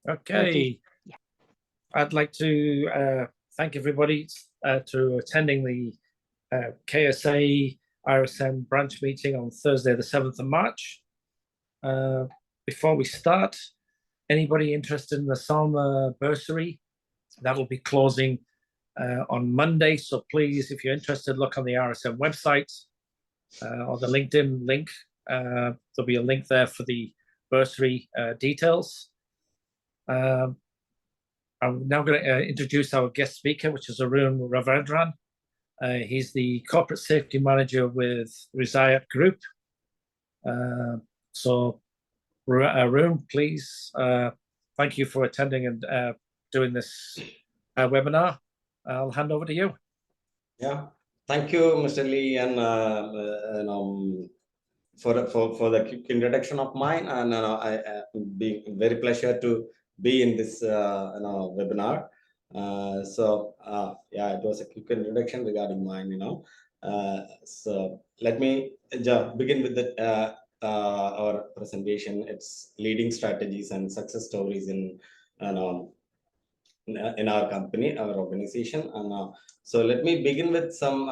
Okay. Yeah. I'd like to thank everybody to attending the KSA IIRSM branch meeting on Thursday, the 7th of March. Before we start, anybody interested in the Salma bursary, that will be closing on Monday. So please, if you're interested, look on the IIRSM website or the LinkedIn link. There'll be a link there for the bursary details. I'm now going to introduce our guest speaker, which is Arun Ravindran. He's the Corporate Safety Manager with Rizayat Group. So, Arun, please, thank you for attending and doing this webinar. I'll hand over to you. Yeah, thank you, Mr. Lee, and for the quick introduction of mine, and I be very pleasure to be in this webinar. Yeah, it was a quick introduction regarding mine. So let me begin with the our presentation. It's leading strategies and success stories in our company, our organization, and so let me begin with some.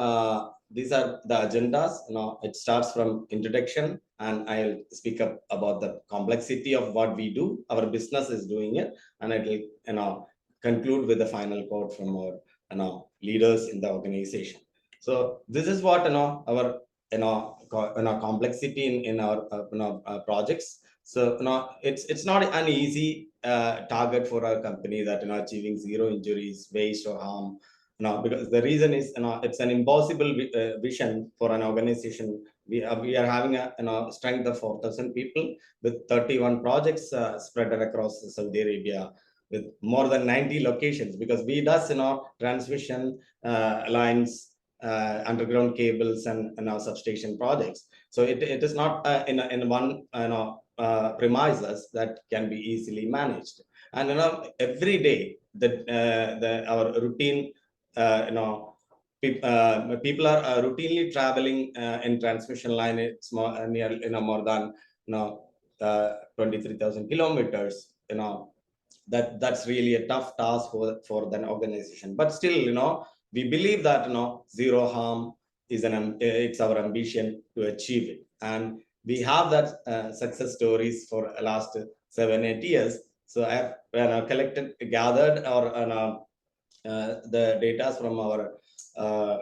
These are the agendas. It starts from introduction, and I'll speak up about the complexity of what we do. Our business is doing it, and it will conclude with the final quote from our leaders in the organization. So this is what our complexity in our projects. So it's not an easy target for our company that achieving zero injuries, waste, or harm. Because the reason is it's an impossible vision for an organization. We are having a strength of 4,000 people with 31 projects spread across Saudi Arabia with more than 90 locations, because we does transmission lines, underground cables, and substation projects. So it is not in one premises that can be easily managed. And every day our routine people are routinely traveling in transmission line. It's more near more than 23,000 kilometers. That's really a tough task for the organization. But still, we believe that zero harm is it's our ambition to achieve it, and we have that success stories for the last 7-8 years. So I have gathered the data from our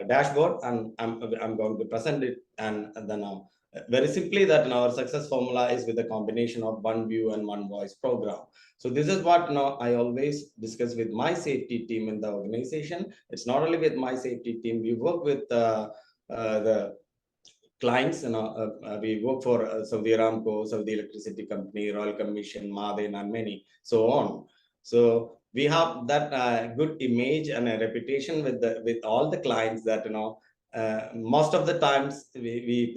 dashboard, and I'm going to present it, and then very simply that our success formula is with a combination of one view and one voice program. So this is what I always discuss with my safety team in the organization. It's not only with my safety team. We work with the clients. We work for Saudi Aramco, Saudi Electricity Company, Royal Commission, Ma'aden, and many so on. So we have that good image and a reputation with all the clients that most of the times we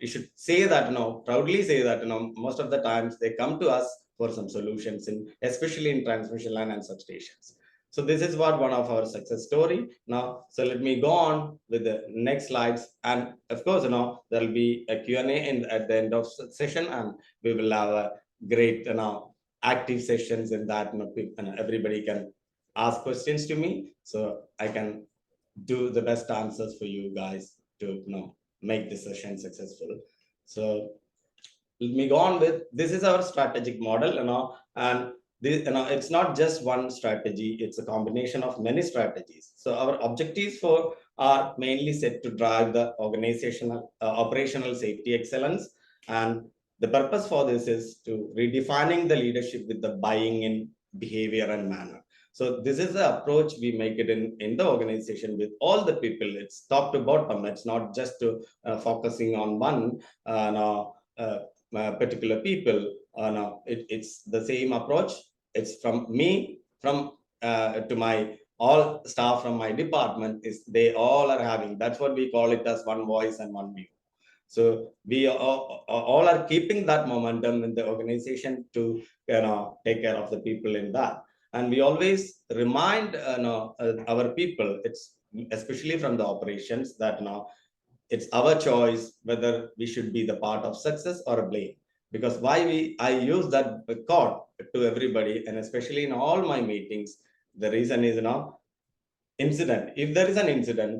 should say that proudly say that most of the times they come to us for some solutions, especially in transmission line and substations. So this is what one of our success story. Now, so let me go on with the next slides, and of course there will be a Q&A at the end of the session, and we will have a great active sessions in that. Everybody can ask questions to me, so I can do the best answers for you guys to make the session successful. So let me go on with, this is our strategic model, and this, it's not just one strategy, it's a combination of many strategies. So our objectives are mainly set to drive the organizational operational safety excellence, and the purpose for this is to redefining the leadership with the buying in behavior and manner. So this is the approach we make it in the organization with all the people. It's top to bottom. It's not just to focusing on one particular people. It's the same approach. It's from me, to my all staff from my department. Is they all are having. That's what we call it as one voice and one view. So we all are keeping that momentum in the organization to take care of the people in that. And we always remind our people, it's especially from the operations, that it's our choice whether we should be the part of success or blame. because I use that quote to everybody, and especially in all my meetings. The reason is, incident. If there is an incident,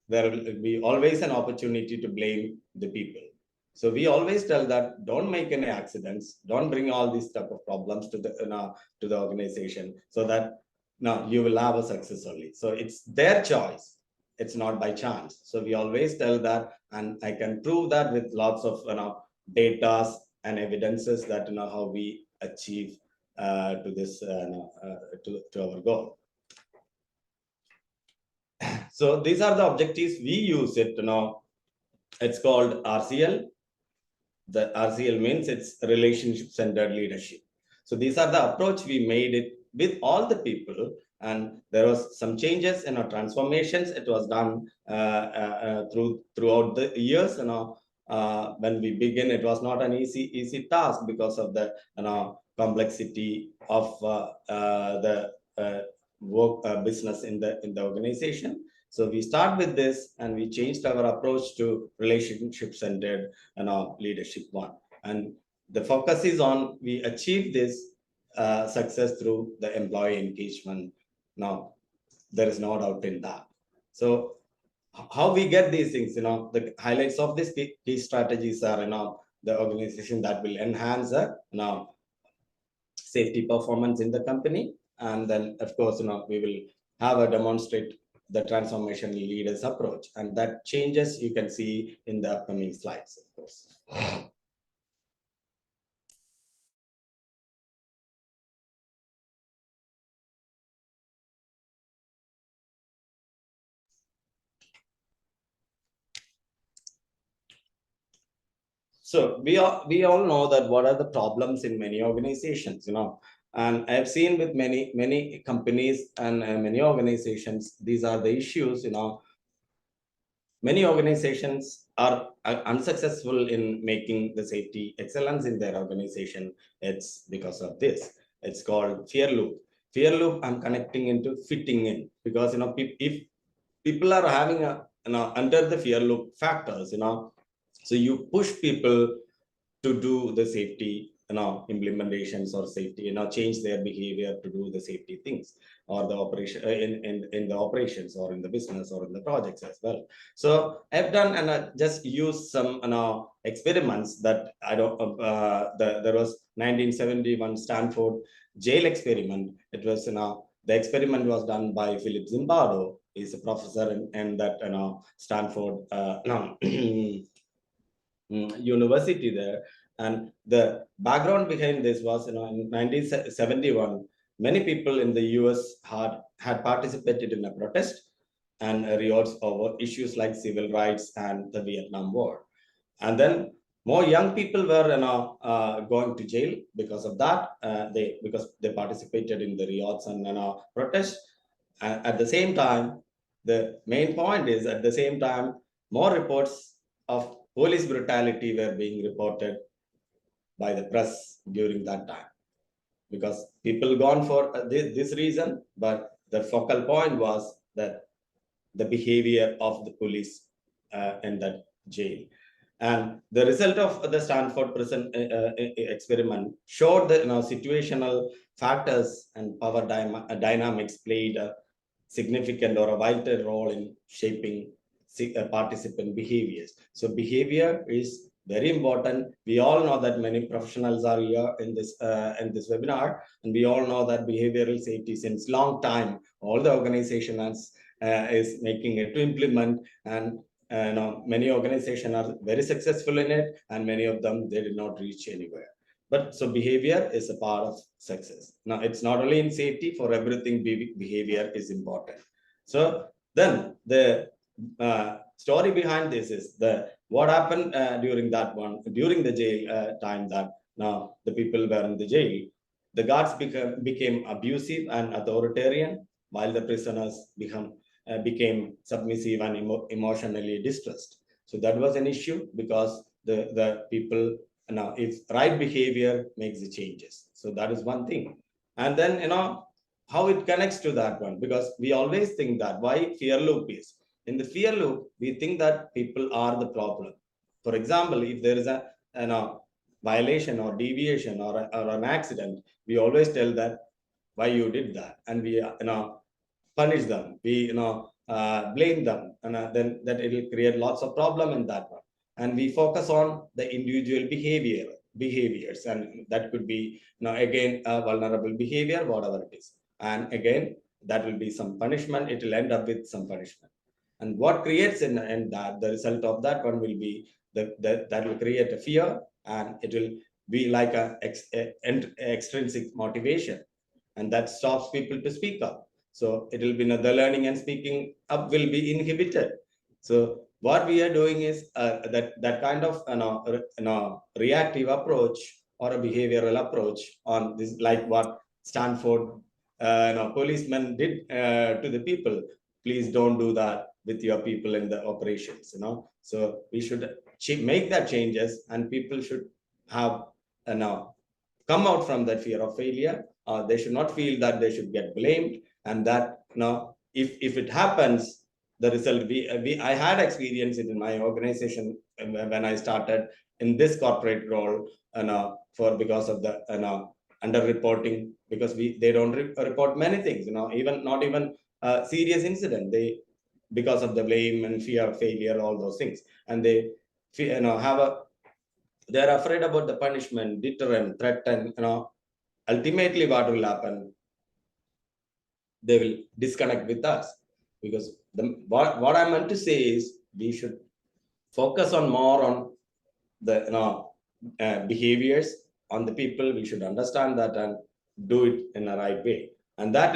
there will be always an opportunity to blame the people. So we always tell that don't make any accidents, don't bring all these type of problems to the organization, so that now you will have a success only. So it's their choice. It's not by chance. So we always tell that, and I can prove that with lots of data and evidences that how we achieve to this to our goal. So these are the objectives we use it. It's called RCL. The RCL means it's relationship centered leadership. So these are the approach we made it with all the people, and there was some changes in our transformations. It was done throughout the years. When we begin, it was not an easy task because of the complexity of the work business in the organization. So we start with this, and we changed our approach to relationship centered leadership one. And the focus is on we achieve this success through the employee engagement. Now, there is no doubt in that. So how we get these things, the highlights of these key strategies are, the organization that will enhance safety performance in the company. And then, of course, we will have a demonstrate the transformation leaders approach, and that changes you can see in the upcoming slides, of course. So we all know that what are the problems in many organizations, and I've seen with many companies and many organizations, these are the issues. Many organizations are unsuccessful in making the safety excellence in their organization. It's because of this. It's called fear loop. Fear loop, I'm connecting into fitting in, because if people are having under the fear loop factors, so you push people to do the safety implementations or safety, change their behavior to do the safety things, or the operation in the operations, or in the business, or in the projects as well. So I've done and I just used some experiments that I don't there was 1971 Stanford jail experiment. It was the experiment was done by Philip Zimbardo. He's a professor in that Stanford university there. And the background behind this was, in 1971, many people in the US had participated in a protest and riots over issues like civil rights and the Vietnam War. And then more young people were going to jail because of that. Because they participated in the riots and protests. And at the same time, the main point is, at the same time, more reports of police brutality were being reported by the press during that time, because people gone for this reason, but the focal point was that the behavior of the police in that jail. And the result of the Stanford prison experiment showed that situational factors and power dynamics played a significant or a vital role in shaping participant behaviors. So behavior is very important. We all know that many professionals are here in this webinar, and we all know that behavioral safety since long time, all the organization is making it to implement, and many organizations are very successful in it, and many of them they did not reach anywhere. But so behavior is a part of success. Now it's not only in safety, for everything behavior is important. So then the story behind this is what happened during the jail time, that now the people were in the jail. The guards became abusive and authoritarian, while the prisoners became submissive and emotionally distressed. So that was an issue, because the people, now if right behavior makes the changes. So that is one thing. And then how it connects to that one, because we always think that why fear loop is. In the fear loop, we think that people are the problem. For example, if there is violation or deviation or an accident, we always tell that why you did that, and we punish them, we blame them, and then that it will create lots of problem in that one. And we focus on the individual behaviors, and that could be again a vulnerable behavior, whatever it is, and again that will be some punishment, it will end up with some punishment. And what creates in that, the result of that one will be that will create a fear, and it will be like a extrinsic motivation, and that stops people to speak up. So it will be the learning and speaking up will be inhibited. So what we are doing is that kind of reactive approach or a behavioral approach on this, like what Stanford policemen did to the people. Please don't do that with your people in the operations. So we should make that changes, and people should have come out from that fear of failure. They should not feel that they should get blamed, and that if it happens, the result I had experience it in my organization when I started in this corporate role, for because of the under reporting, because they don't report many things, even not even serious incident, they because of the blame and fear of failure, all those things, and they have a they're afraid about the punishment, deterrent, threat, and ultimately what will happen, they will disconnect with us. Because what I meant to say is we should focus on more on the behaviors on the people. We should understand that and do it in the right way. And that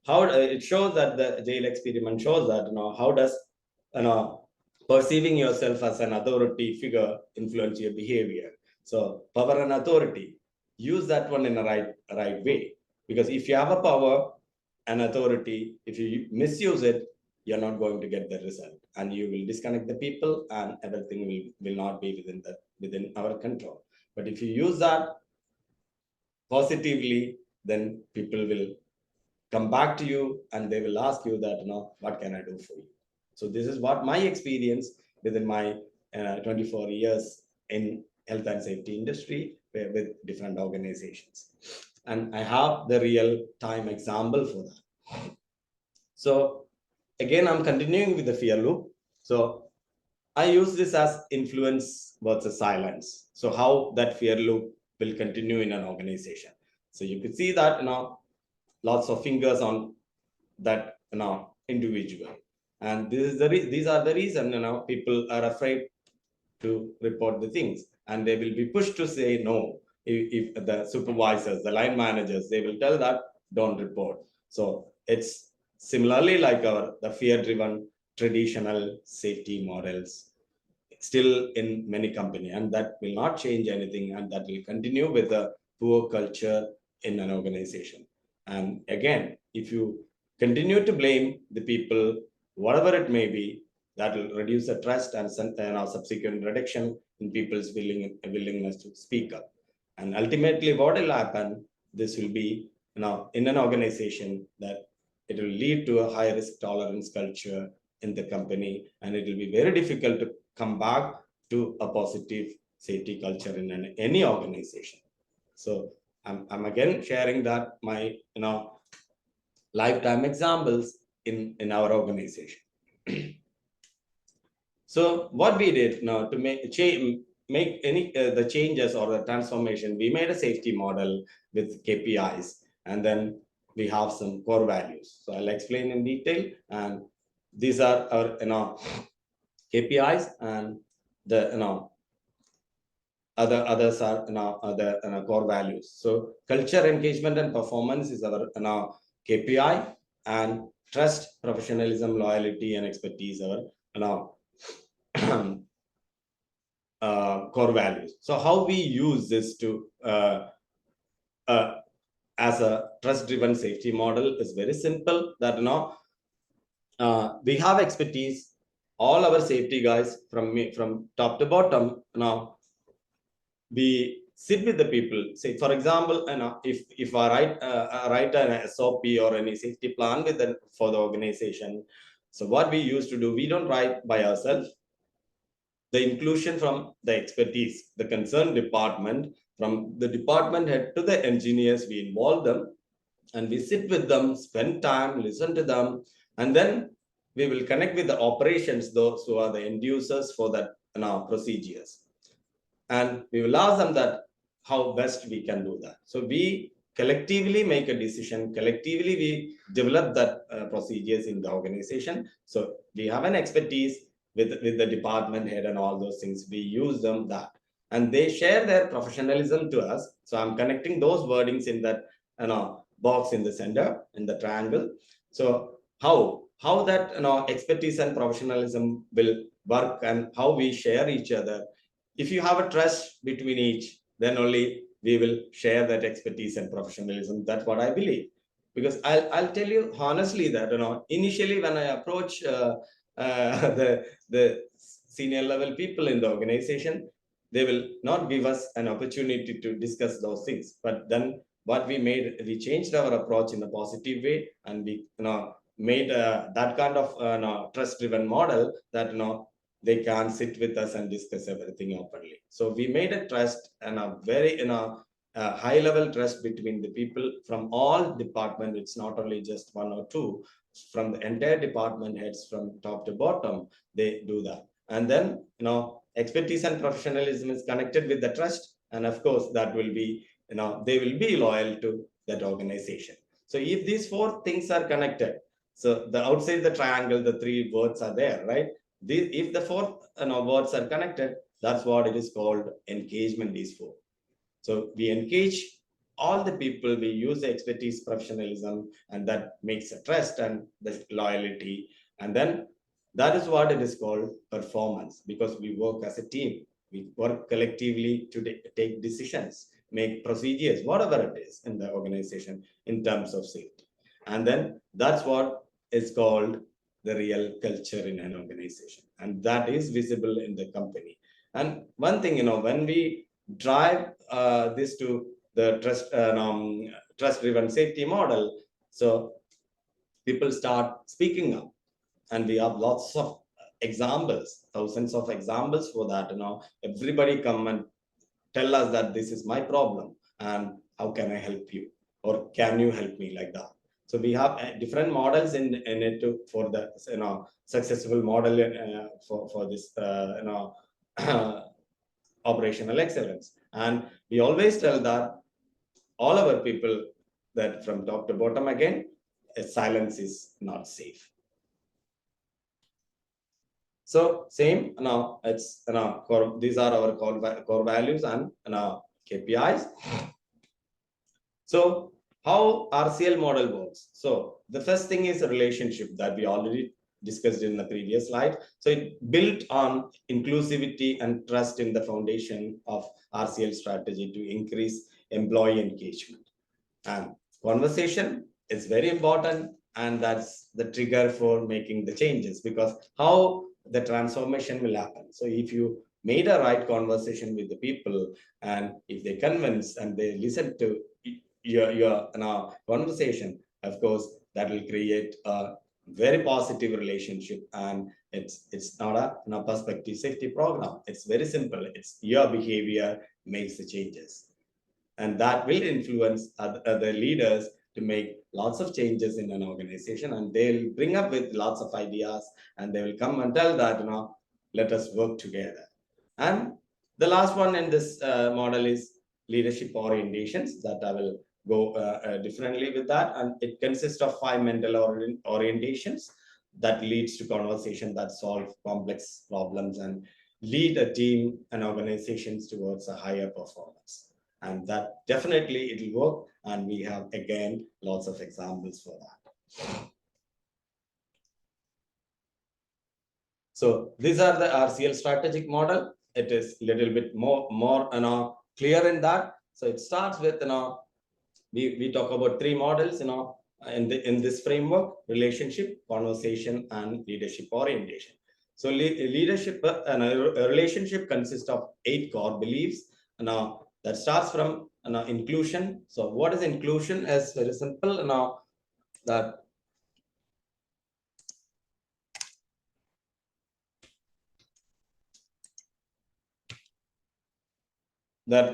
how it shows that the jail experiment shows that how does perceiving yourself as an authority figure influence your behavior. So power and authority, use that one in a right way. Because if you have a power and authority, if you misuse it, you're not going to get the result, and you will disconnect the people, and everything will not be within our control. But if you use that positively, then people will come back to you, and they will ask you that what can I do for you. So this is what my experience within my 24 years in health and safety industry with different organizations, and I have the real time example for that. So again, I'm continuing with the fear loop. So I use this as influence versus silence. So how that fear loop will continue in an organization. So you could see that lots of fingers on that individual, and these are the reason people are afraid to report the things, and they will be pushed to say no. If the supervisors, the line managers, they will tell that don't report. So it's similarly like the fear driven traditional safety models still in many companies, and that will not change anything, and that will continue with the poor culture in an organization. And again, if you continue to blame the people, whatever it may be, that will reduce the trust and subsequent reduction in people's willingness to speak up. And ultimately what will happen, this will be in an organization, that it will lead to a high risk tolerance culture in the company, and it will be very difficult to come back to a positive safety culture in any organization. So I'm again sharing that my lifetime examples in our organization. So what we did now to make any the changes or the transformation, we made a safety model with KPIs, and then we have some core values. So I'll explain in detail, and these are our KPIs, and the others are other core values. So culture, engagement, and performance is our KPI, and trust, professionalism, loyalty, and expertise are core values. So how we use this to as a trust-driven safety model is very simple. That we have expertise. All our safety guys from top to bottom we sit with the people. Say, for example, if I write an SOP or any safety plan for the organization. So what we used to do, we don't write by ourselves. the inclusion from the expertise, the concerned department, from the department head to the engineers, we involve them and we sit with them, spend time, listen to them, and then we will connect with the operations, those who are the end users for that procedures. And we will ask them that how best we can do that. So we collectively make a decision, collectively we develop that procedures in the organization. So we have an expertise with the department head and all those things. We use them that. And they share their professionalism to us. So I'm connecting those wordings in that box in the center, in the triangle. So how that expertise and professionalism will work and how we share each other. If you have a trust between each, then only we will share that expertise and professionalism. That's what I believe. Because I'll tell you honestly that initially when I approach the senior level people in the organization, they will not give us an opportunity to discuss those things. But then what we made, we changed our approach in a positive way, and we made that kind of trust-driven model that they can sit with us and discuss everything openly. So we made a trust and a very high-level trust between the people from all departments. It's not only just one or two. From the entire department heads, from top to bottom, they do that. And then expertise and professionalism is connected with the trust, and of course that will be they will be loyal to that organization. So if these four things are connected, so the outside the triangle, the three words are there, right? If the four words are connected, that's what it is called engagement. These four. So we engage all the people, we use the expertise, professionalism, and that makes a trust and the loyalty. And then that is what it is called performance, because we work as a team. We work collectively to take decisions, make procedures, whatever it is in the organization in terms of safety. And then that's what is called the real culture in an organization. And that is visible in the company. And one thing, when we drive this to the trust-driven safety model, so people start speaking up. And we have lots of examples, thousands of examples for that. Everybody come and tell us that this is my problem and how can I help you, or can you help me, like that. So we have different models in it for the successful model for this operational excellence. And we always tell that all our people, that from top to bottom, again, silence is not safe. So same it's these are our core values and KPIs. So how RCL model works? So the first thing is a relationship that we already discussed in the previous slide. So it built on inclusivity and trust in the foundation of RCL strategy to increase employee engagement. And conversation is very important, and that's the trigger for making the changes, because how the transformation will happen. So if you made a right conversation with the people, and if they convince and they listen to your conversation, of course, that will create a very positive relationship. And it's not a perspective safety program. It's very simple. It's your behavior makes the changes, and that will influence other leaders to make lots of changes in an organization, and they'll bring up with lots of ideas, and they will come and tell that let us work together. And the last one in this model is leadership orientations, that I will go differently with that. And it consists of 5 mental orientations that leads to conversation that solve complex problems and lead a team and organizations towards a higher performance. And that definitely it will work. And we have, again, lots of examples for that. So these are the RCL strategic model. It is a little bit more clear in that. So it starts with we talk about 3 models in this framework: relationship, conversation, and leadership orientation. So leadership and a relationship consists of 8 core beliefs. Now that starts from inclusion. So what is inclusion? Is very simple. Now that that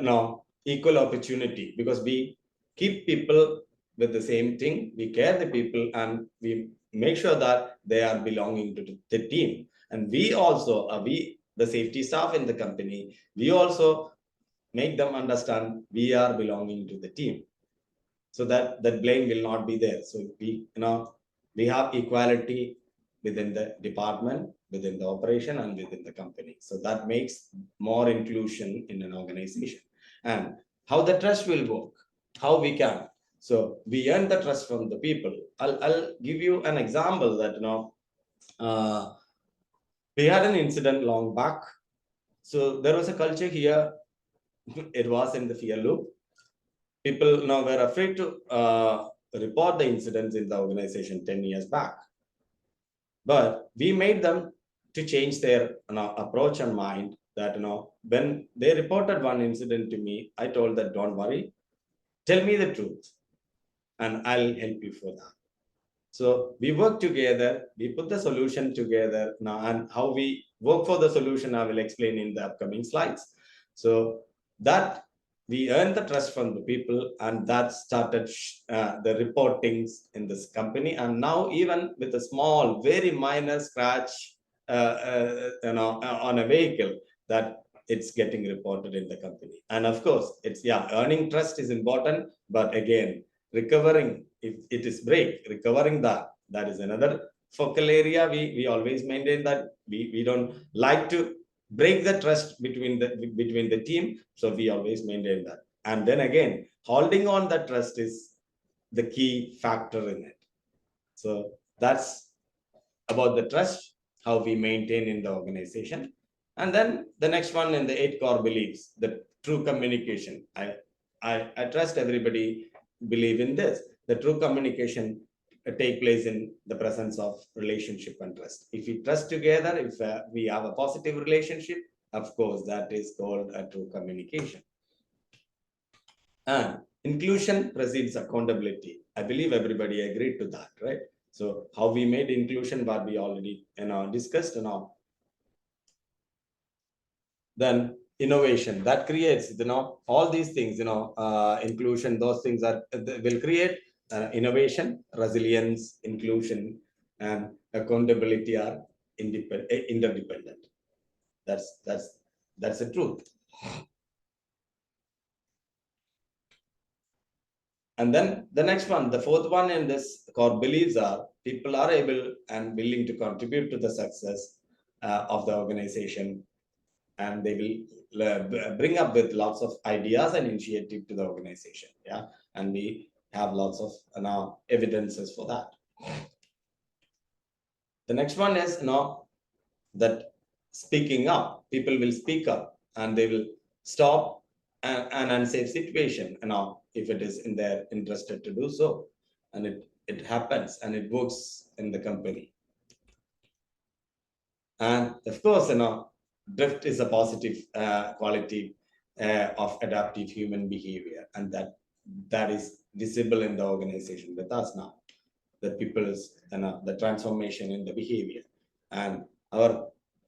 equal opportunity, because we keep people with the same thing, we care the people, and we make sure that they are belonging to the team. And we also, the safety staff in the company, we also make them understand we are belonging to the team, so that blame will not be there. So we have equality within the department, within the operation, and within the company. So that makes more inclusion in an organization. And how the trust will work, how we can. So we earn the trust from the people. I'll give you an example that we had an incident long back. So there was a culture here. It was in the fear loop. People now were afraid to report the incidents in the organization 10 years back. But we made them to change their approach and mind, that when they reported one incident to me, I told that, don't worry, tell me the truth and I'll help you for that. So we work together, we put the solution together now, and how we work for the solution I will explain in the upcoming slides. So that we earned the trust from the people, and that started the reportings in this company. And now even with a small, very minor scratch on a vehicle, that it's getting reported in the company. And of course, it's earning trust is important, but again, recovering, if it is break, recovering that is another focal area. We always maintain that we don't like to break the trust between the team, so we always maintain that. And then again, holding on that trust is the key factor in it. So that's about the trust, how we maintain in the organization. And then the next one in the 8 core beliefs, the true communication. I trust everybody believe in this. The true communication take place in the presence of relationship and trust. If we trust together, if we have a positive relationship, of course, that is called a true communication. And inclusion precedes accountability. I believe everybody agreed to that, right? So how we made inclusion, what we already discussed Then innovation that creates all these things, inclusion, those things will create innovation, resilience, inclusion, and accountability are interdependent. That's the truth. And then the next one, the fourth one in this core beliefs are people are able and willing to contribute to the success of the organization, and they will bring up with lots of ideas and initiative to the organization. And we have lots of evidences for that. The next one is that speaking up. People will speak up and they will stop an unsafe situation if it is in their interested to do so, and it happens and it works in the company. And of course, drift is a positive quality of adaptive human behavior, and that is visible in the organization with us now. The people's the transformation in the behavior, and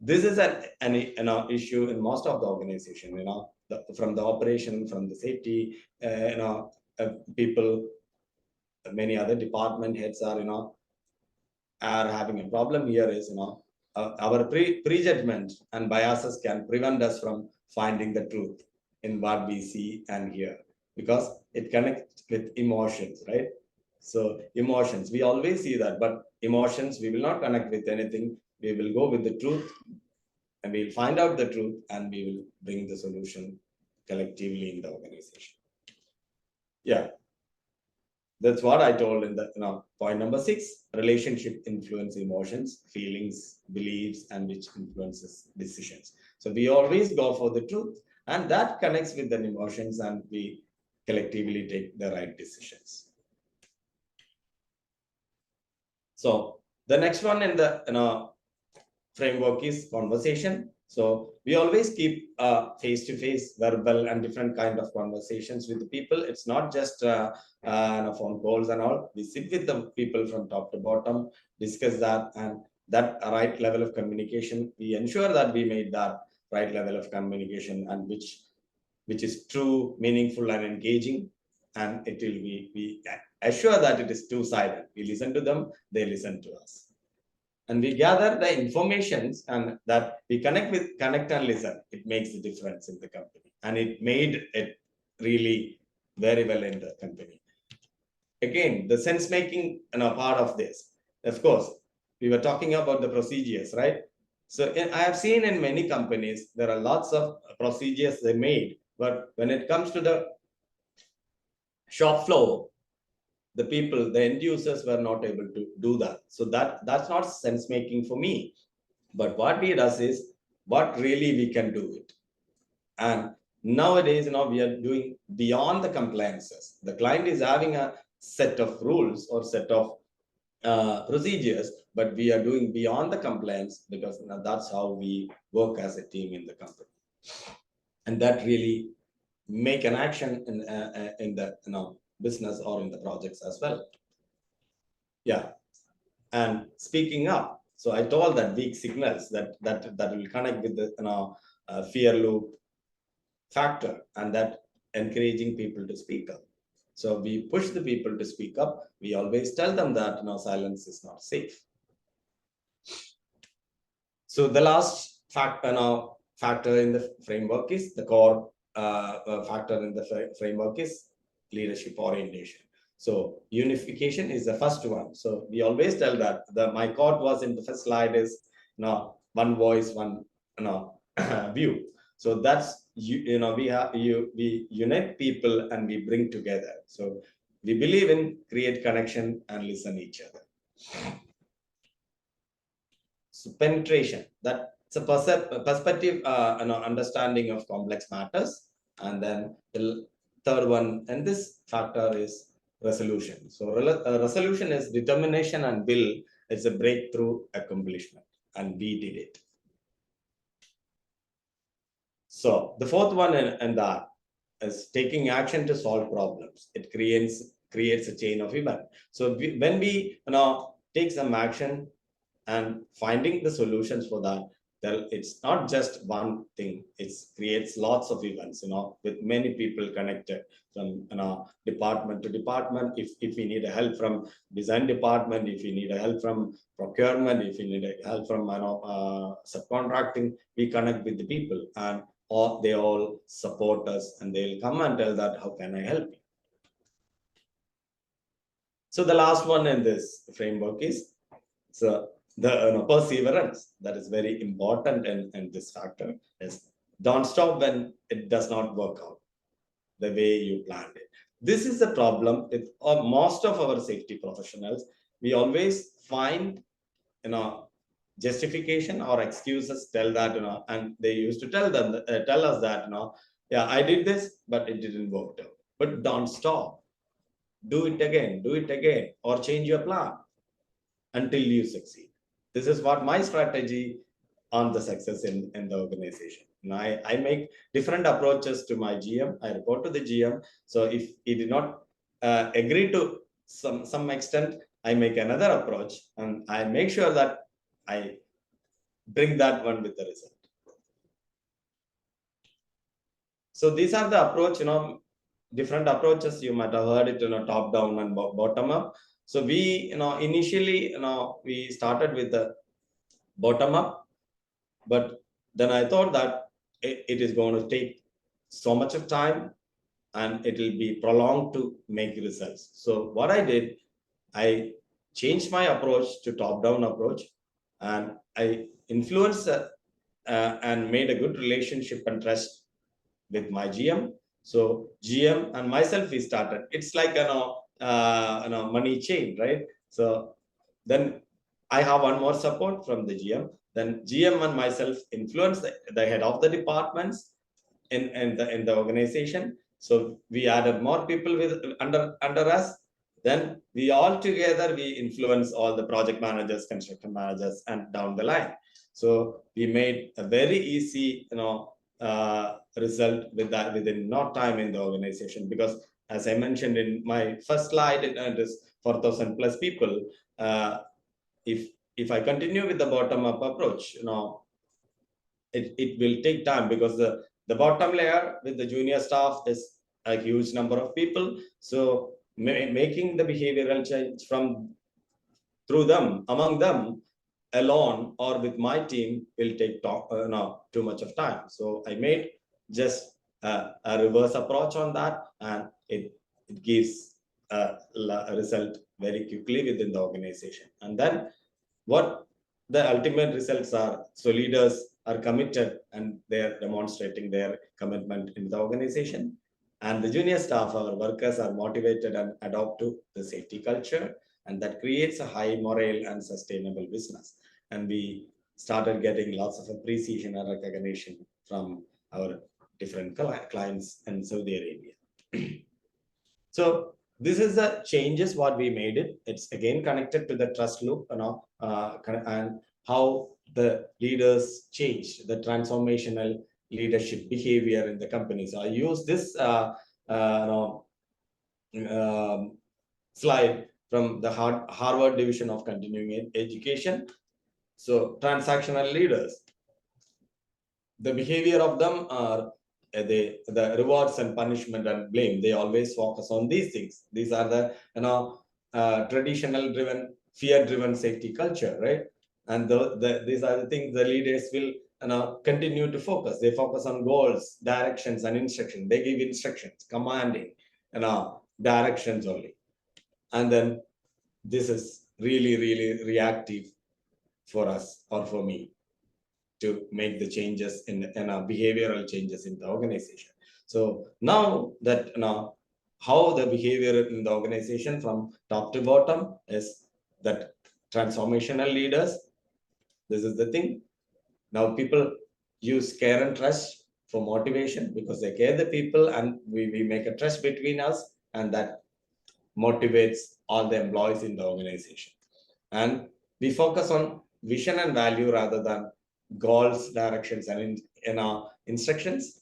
this is an issue in most of the organization. From the operation, from the safety, people, many other department heads are having a problem here. Is our prejudgment and biases can prevent us from finding the truth in what we see and hear, because it connects with emotions, right? So emotions, we always see that, but emotions, we will not connect with anything. We will go with the truth, and we'll find out the truth, and we will bring the solution collectively in the organization. That's what I told in the point number 6. Relationship influence emotions, feelings, beliefs, and which influences decisions. So we always go for the truth, and that connects with the emotions, and we collectively take the right decisions. So the next one in the framework is conversation. So we always keep face-to-face, verbal, and different kind of conversations with the people. It's not just phone calls and all. We sit with the people from top to bottom, discuss that, and that right level of communication. We ensure that we made that right level of communication, and which which is true, meaningful, and engaging. And it will be, we assure that it is two-sided. We listen to them, they listen to us. And we gather the informations and that we connect and listen. It makes the difference in the company. And it made it really very well in the company. Again, the sense making part of this. Of course, we were talking about the procedures, right? So I have seen in many companies, there are lots of procedures they made, but when it comes to the shop floor, the people, the end users were not able to do that. So that's not sense making for me. But what we does is what really we can do it. And nowadays, we are doing beyond the compliances. The client is having a set of rules or set of procedures, but we are doing beyond the compliance because that's how we work as a team in the company. And that really make an action in the business or in the projects as well. Yeah. And speaking up, so I told that weak signals that will connect with the fear loop factor, and that encouraging people to speak up. So we push the people to speak up. We always tell them that silence is not safe. So the last factor in the framework is the core factor in the framework is leadership orientation. So unification is the first one. So we always tell that my quote was in the first slide is one voice, one view. So that's we unite people and we bring together. So we believe in create connection and listen each other. So penetration, that's a perspective, understanding of complex matters. And then the third one, and this factor is resolution. So resolution is determination and will. It's a breakthrough accomplishment, and we did it. So the fourth one in that is taking action to solve problems. It creates a chain of event. So when we take some action and finding the solutions for that, it's not just one thing. It creates lots of events, with many people connected from department to department. If we need help from design department, if we need help from procurement, if we need help from subcontracting, we connect with the people, and they all support us, and they'll come and tell that how can I help you. So the last one in this framework is the perseverance. That is very important in this factor is don't stop when it does not work out the way you planned it. This is the problem with most of our safety professionals. We always find justification or excuses, tell that and they used to tell us that yeah, I did this but it didn't work out. But don't stop, do it again or change your plan until you succeed. This is what my strategy on the success in the organization. And I make different approaches to my GM. I report to the GM. So if he did not agree to some extent, I make another approach and I make sure that I bring that one with the result. So these are the approach, different approaches. You might have heard it, top down and bottom up. So we, initially, we started with the bottom up, but then I thought that it is going to take so much of time and it will be prolonged to make results. So what I did, I changed my approach to top down approach, and I influenced and made a good relationship and trust with my GM. So GM and myself, we started. It's like money chain, right? So then I have one more support from the GM. Then GM and myself influence the head of the departments in the organization. So we added more people under us. Then we all together we influence all the project managers, construction managers, and down the line. So we made a very easy result with that within no time in the organization, because as I mentioned in my first slide, it is 4,000 plus people. If I continue with the bottom up approach, it will take time, because The bottom layer with the junior staff is a huge number of people. So making the behavioral change from through them, among them, alone or with my team will take too much of time. So I made just a reverse approach on that, and it gives a result very quickly within the organization. And then what the ultimate results are, so leaders are committed and they're demonstrating their commitment in the organization. And the junior staff, our workers, are motivated and adopt to the safety culture, and that creates a high morale and sustainable business. And we started getting lots of appreciation and recognition from our different clients in Saudi Arabia. So this is the changes what we made it. It's again connected to the trust loop, and how the leaders change the transformational leadership behavior in the company. So I use this slide from the Harvard Division of Continuing Education. So transactional leaders, the behavior of them are the rewards and punishment and blame. They always focus on these things. These are the traditional driven, fear driven safety culture, right? And these are the things the leaders will continue to focus. They focus on goals, directions, and instructions. They give instructions, commanding, directions only. And then this is really, really reactive for us or for me to make the changes in behavioral changes in the organization. So now that how the behavior in the organization from top to bottom is that transformational leaders. This is the thing. Now people use care and trust for motivation because they care the people, and we make a trust between us, and that motivates all the employees in the organization. And we focus on vision and value rather than goals, directions, and instructions.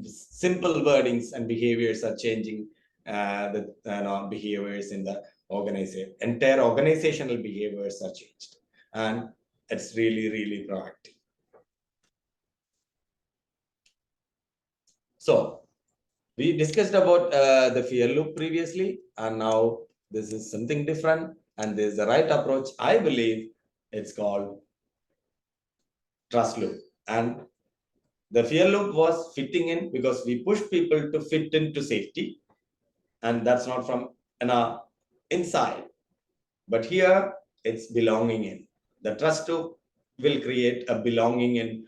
Simple wordings and behaviors are changing the behaviors in the organization. Entire organizational behaviors are changed, and it's really, really proactive. So we discussed about the fear loop previously, and now this is something different, and there's the right approach. I believe it's called trust loop. And the fear loop was fitting in because we push people to fit into safety, and that's not from inside. But here it's belonging in. The trust loop will create a belonging in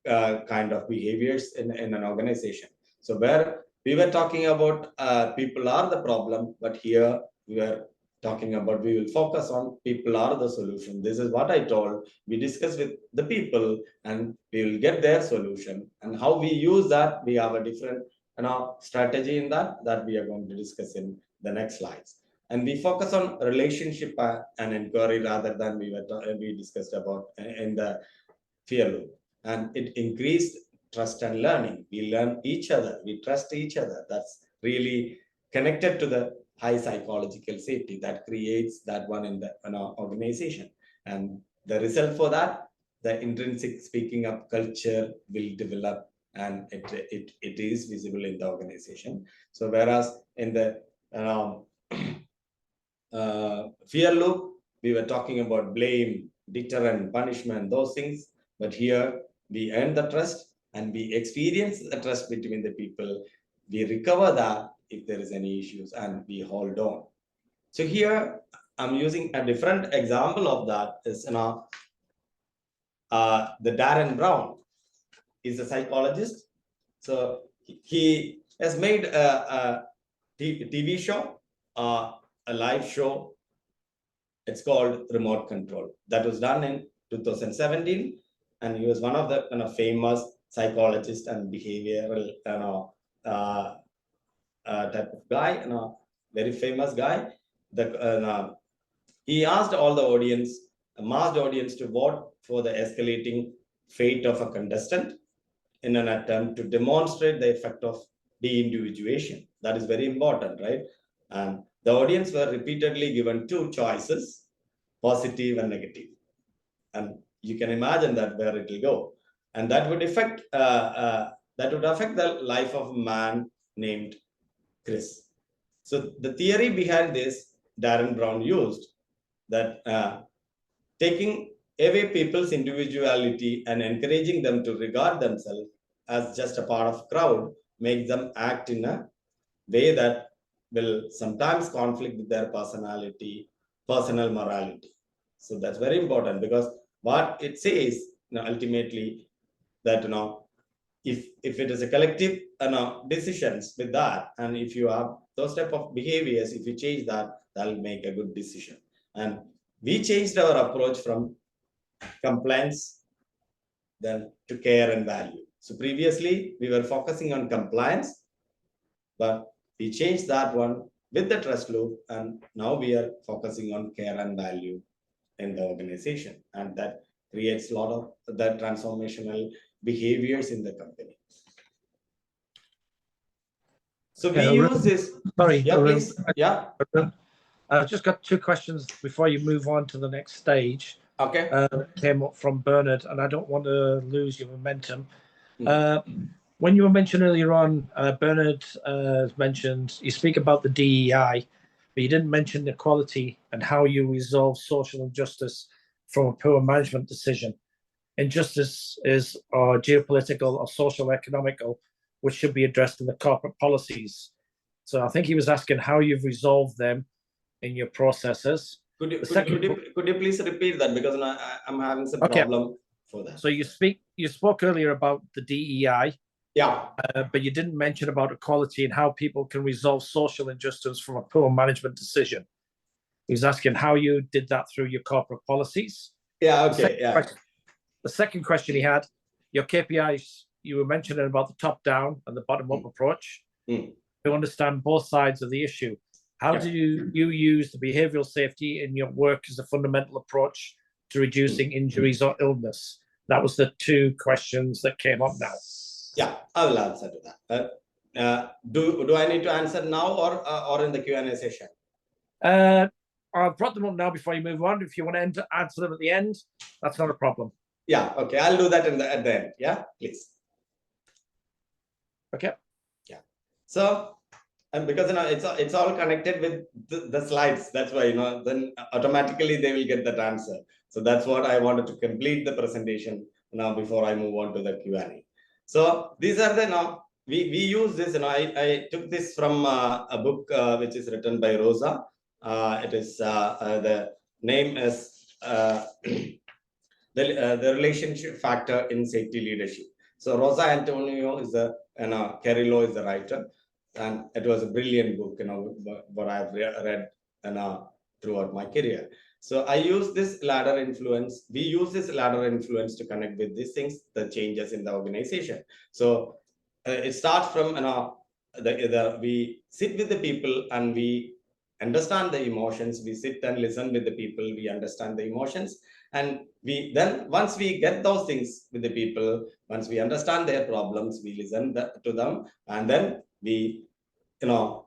kind of behaviors in an organization. So where we were talking about people are the problem, but here we are talking about we will focus on people are the solution. This is what I told. We discuss with the people and we will get their solution. And how we use that, we have a different strategy in that we are going to discuss in the next slides. And we focus on relationship and inquiry rather than we discussed about in the fear loop. And it increased trust and learning. We learn each other, we trust each other. That's really connected to the high psychological safety that creates that one in the organization. And the result for that, the intrinsic speaking up culture will develop, and it is visible in the organization. So whereas in the fear loop, we were talking about blame, deterrent, punishment, those things. But here we earn the trust and we experience the trust between the people. We recover that if there is any issues, and we hold on. So here I'm using a different example of that. Is the Darren Brown is a psychologist. So he has made a TV show, a live show. It's called Remote Control. That was done in 2017. And he was one of the famous psychologists and behavioral type of guy, very famous guy. He asked all the audience, a mass audience, to vote for the escalating fate of a contestant in an attempt to demonstrate the effect of de-individuation. That is very important, right? And the audience were repeatedly given two choices, positive and negative. And you can imagine that where it will go. and that would affect the life of a man named Chris. So the theory behind this, Darren Brown used that taking away people's individuality and encouraging them to regard themselves as just a part of crowd makes them act in a way that will sometimes conflict with their personal morality. So that's very important, because what it says, ultimately, that if it is a collective decisions with that, and if you have those type of behaviors, if you change that, that'll make a good decision. And we changed our approach from compliance then to care and value. So previously we were focusing on compliance, but we changed that one with the trust loop, and now we are focusing on care and value in the organization, and that creates a lot of the transformational behaviors in the company. So we use this. Sorry, Yeah, please. Yeah. I've just got two questions before you move on to the next stage. Okay. Came up from Bernard, and I don't want to lose your momentum. When you were mentioned earlier on, Bernard mentioned, you speak about the DEI, but you didn't mention equality and how you resolve social injustice from a poor management decision. Injustice is geopolitical or social economical, which should be addressed in the corporate policies. So I think he was asking how you've resolved them in your processes. Could you please repeat that, because I'm having some problem for that. So you spoke earlier about the DEI. Yeah. But you didn't mention about equality and how people can resolve social injustice from a poor management decision. He was asking how you did that through your corporate policies. Yeah, okay, The second question he had, your KPIs, you were mentioning about the top-down and the bottom-up approach. To understand both sides of the issue, how do you use the behavioral safety in your work as a fundamental approach to reducing injuries or illness? That was the two questions that came up now. Yeah, I will answer to that. Do I need to answer now or in the Q&A session? I'll brought them up now before you move on. If you want to answer them at the end, that's not a problem. Yeah, okay, I'll do that at the end. Yeah, please. Okay. Yeah. So, and because it's all connected with the slides, that's why then automatically they will get that answer. So that's what I wanted to complete the presentation now before I move on to the Q&A. So these are the we use this, I took this from a book which is written by Rosa. It is the name is the relationship factor in safety leadership. So Rosa Antonio is the Carrillo is the writer, and it was a brilliant book, what I've read throughout my career. So I use this ladder influence. We use this ladder influence to connect with these things, the changes in the organization. So it starts from we sit with the people and we understand the emotions. We sit and listen with the people. We understand the emotions, and we then once we get those things with the people, once we understand their problems, we listen to them, and then we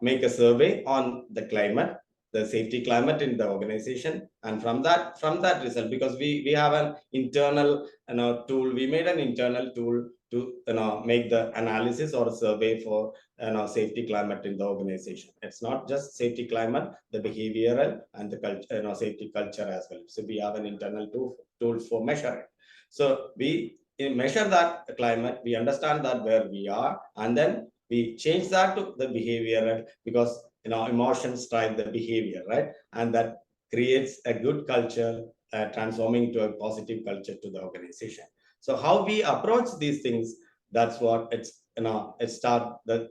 make a survey on the climate, the safety climate in the organization, and from that result, because we have an internal tool, we made an internal tool to make the analysis or survey for safety climate in the organization. It's not just safety climate, the behavioral and the culture, safety culture as well. So we have an internal tool for measuring. So we measure that climate, we understand that where we are, and then we change that to the behavioral, because emotions drive the behavior, right? And that creates a good culture, transforming to a positive culture to the organization. So how we approach these things, that's what it's it start the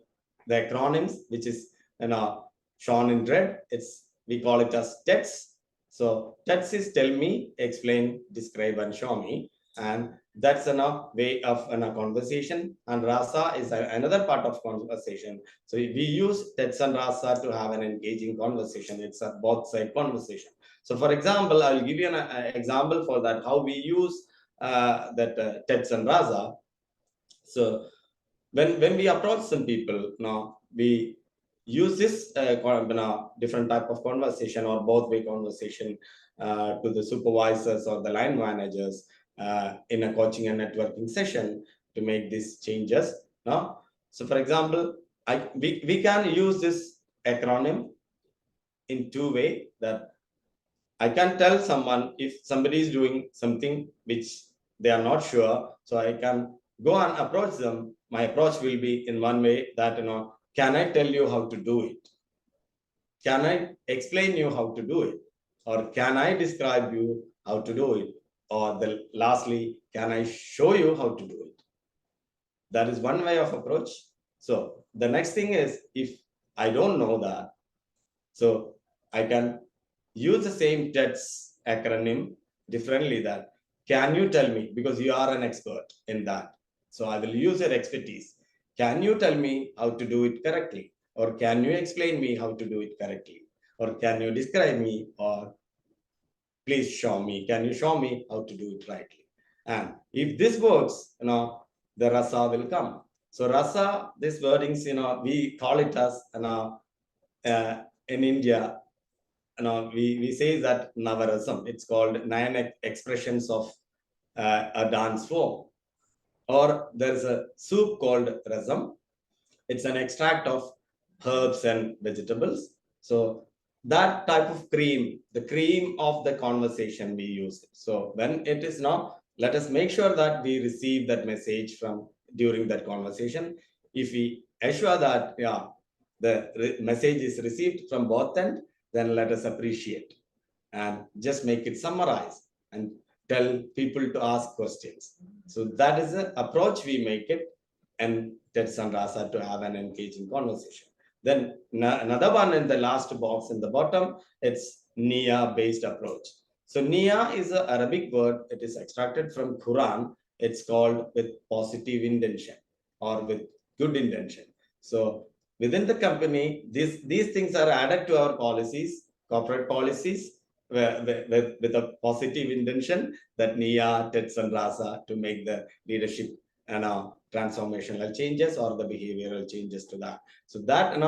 acronyms, which is shown in red. We call it as TETS. So TETS is tell me, explain, describe, and show me. And that's a way of a conversation, and Rasa is another part of conversation. So we use TETS and Rasa to have an engaging conversation. It's a both side conversation. So for example, I'll give you an example for that, how we use that TETS and Rasa. So when we approach some people, we use this different type of conversation or both way conversation to the supervisors or the line managers. in a coaching and networking session to make these changes. Now, so for example, we can use this acronym in two ways. That I can tell someone if somebody is doing something which they are not sure, so I can go and approach them. My approach will be in one way that, can I tell you how to do it? Can I explain you how to do it? Or can I describe you how to do it? Or lastly, can I show you how to do it? That is one way of approach. So the next thing is, if I don't know that, so I can use the same TEDS acronym differently. That, can you tell me, because you are an expert in that, so I will use your expertise. Can you tell me how to do it correctly? Or can you explain me how to do it correctly? Or can you describe me? Or please show me, can you show me how to do it rightly? And if this works, the rasa will come. So rasa, this wordings, we call it as, in India, we say that Navarasam. It's called 9 expressions of a dance form. Or there's a soup called rasam. It's an extract of herbs and vegetables. So that type of cream, the cream of the conversation we use it. So when it is now, let us make sure that we receive that message from during that conversation. If we assure that, yeah, the message is received from both ends, then let us appreciate and just make it summarize and tell people to ask questions. So that is the approach we make it, and TEDS and Rasa to have an engaging conversation. Then another one in the last box in the bottom, it's Nia based approach. So Nia is an Arabic word. It is extracted from Quran. It's called with positive intention or with good intention. So within the company, these things are added to our policies, corporate policies, with a positive intention, that Nia, TEDS and Rasa, to make the leadership and transformational changes or the behavioral changes to that. So that,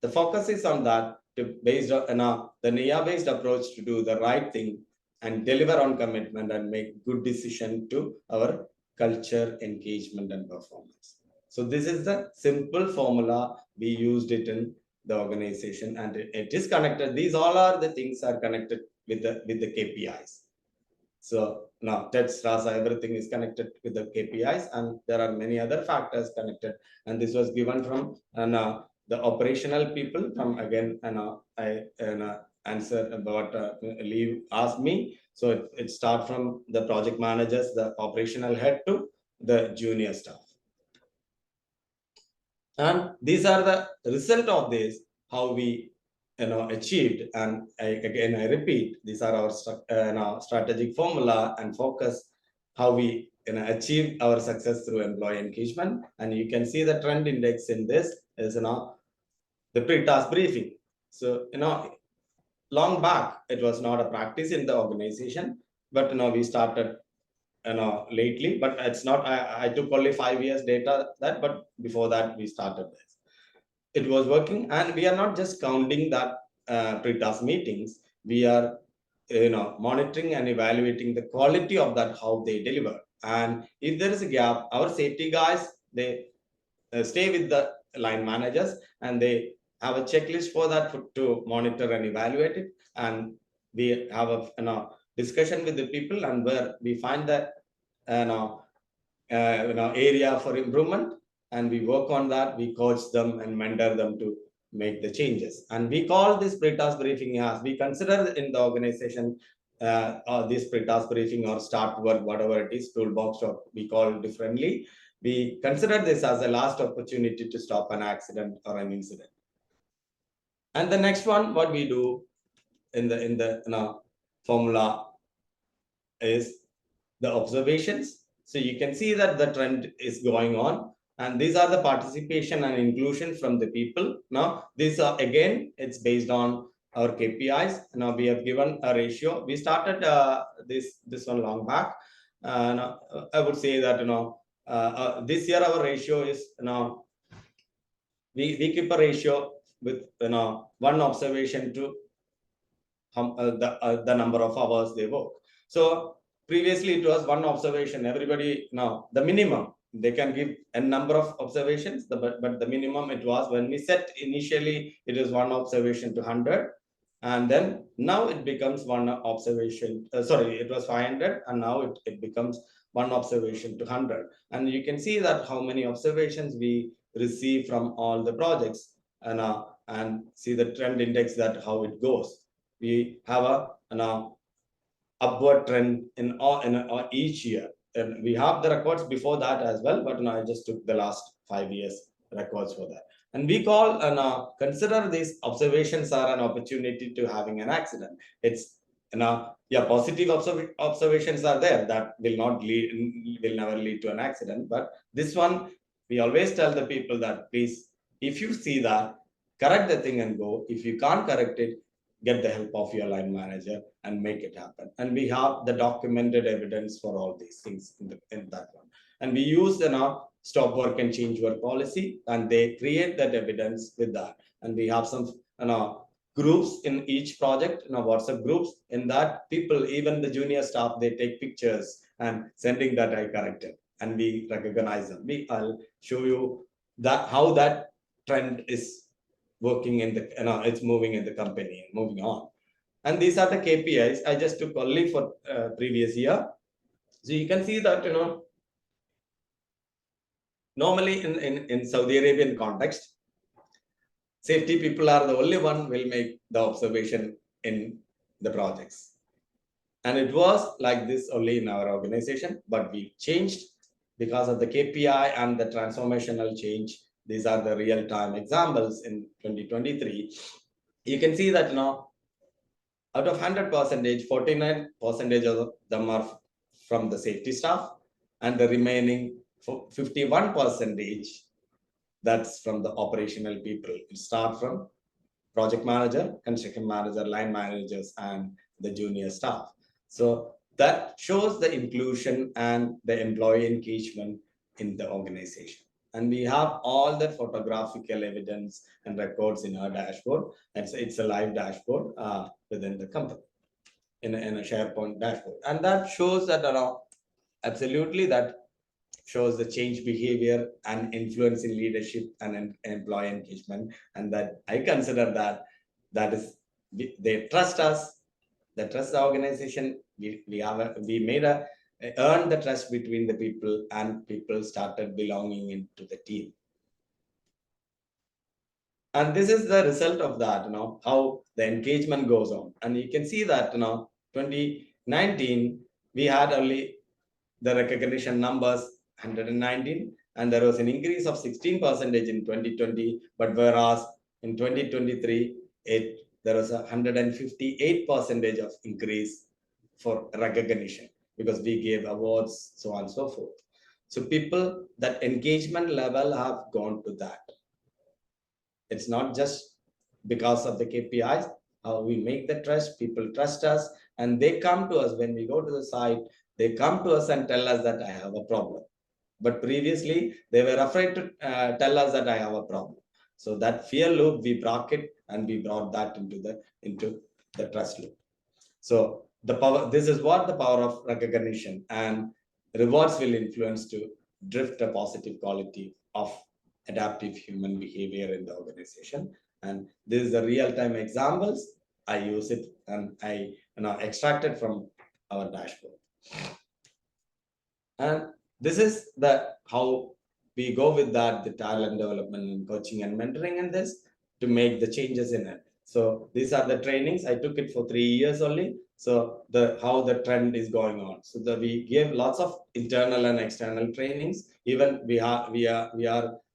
the focus is on that, to based on the NIA based approach to do the right thing and deliver on commitment and make good decision to our culture, engagement and performance. So this is the simple formula. We used it in the organization, and it is connected. These all are the things are connected with the KPIs. So now TEDS, Rasa, everything is connected with the KPIs, and there are many other factors connected. And this was given from the operational people. From again, I answer about Lee asked me. So it starts from the project managers, the operational head, to the junior staff. And these are the result of this, how we achieved. And I repeat, these are our strategic formula and focus, how we achieve our success through employee engagement. And you can see the trend index in this is the pre-task briefing. So long back it was not a practice in the organization, but we started lately, but it's not, I took only 5 years data that, but before that we started this. It was working, and we are not just counting that pre-task meetings. We are monitoring and evaluating the quality of that, how they deliver. And if there is a gap, our safety guys, they stay with the line managers, and they have a checklist for that to monitor and evaluate it. And we have a discussion with the people, and where we find that area for improvement, and we work on that. We coach them and mentor them to make the changes. And we call this pre-task briefing as we consider in the organization this pre-task briefing or start work, whatever it is, toolbox, or we call it differently. We consider this as a last opportunity to stop an accident or an incident. And the next one, what we do in the formula is the observations. So you can see that the trend is going on, and these are the participation and inclusion from the people. Now these are, again, it's based on our KPIs. Now we have given a ratio. We started this one long back. I would say that this year our ratio is we keep a ratio with one observation to the number of hours they work. So previously it was one observation. Everybody now the minimum they can give a number of observations, but the minimum it was when we set initially it is one observation to 100, and then now it becomes one observation. Sorry, it was 500, and now it becomes one observation to 100. And you can see that how many observations we receive from all the projects, and see the trend index that how it goes. We have an upward trend in each year, and we have the records before that as well, but I just took the last 5 years records for that. And we call and consider these observations are an opportunity to having an accident. It's yeah, positive observations are there that will never lead to an accident, but this one we always tell the people that please, if you see that, correct the thing and go. If you can't correct it, get the help of your line manager and make it happen. And we have the documented evidence for all these things in that one. And we use the stop work and change work policy, and they create that evidence with that. And we have some groups in each project, WhatsApp groups. In that, people, even the junior staff, they take pictures and sending that I corrected, and we recognize them. I'll show you that how that trend is working in the it's moving in the company and moving on. And these are the KPIs I just took only for previous year. So you can see that normally in Saudi Arabian context, safety people are the only one will make the observation in the projects. And it was like this only in our organization, but we changed because of the KPI and the transformational change. These are the real-time examples in 2023. You can see that now, out of 100%, 49% of them are from the safety staff, and the remaining 51% that's from the operational people. It starts from project manager, construction manager, line managers, and the junior staff. So that shows the inclusion and the employee engagement in the organization. And we have all the photographical evidence and records in our dashboard. And so it's a live dashboard within the company in a SharePoint dashboard. And that shows that absolutely that shows the change behavior and influence in leadership and employee engagement. And that I consider that is, they trust us, they trust the organization. We made earn the trust between the people, and people started belonging into the team. And this is the result of that, how the engagement goes on. And you can see that 2019 we had only the recognition numbers 119, and there was an increase of 16% in 2020, but whereas in 2023 there was 158% of increase for recognition, because we gave awards, so on and so forth. So people, that engagement level have gone to that. It's not just because of the KPIs, how we make the trust, people trust us, and they come to us when we go to the site. They come to us and tell us that I have a problem. But previously, they were afraid to tell us that I have a problem. So that fear loop, we broke it, and we brought that into the trust loop. So the power, this is what the power of recognition and rewards will influence to drift a positive quality of adaptive human behavior in the organization. And this is the real-time examples. I use it, and I extracted from our dashboard. And this is how we go with that, the talent development and coaching and mentoring in this to make the changes in it. So these are the trainings. I took it for 3 years only. So how the trend is going on. So we give lots of internal and external trainings. Even we are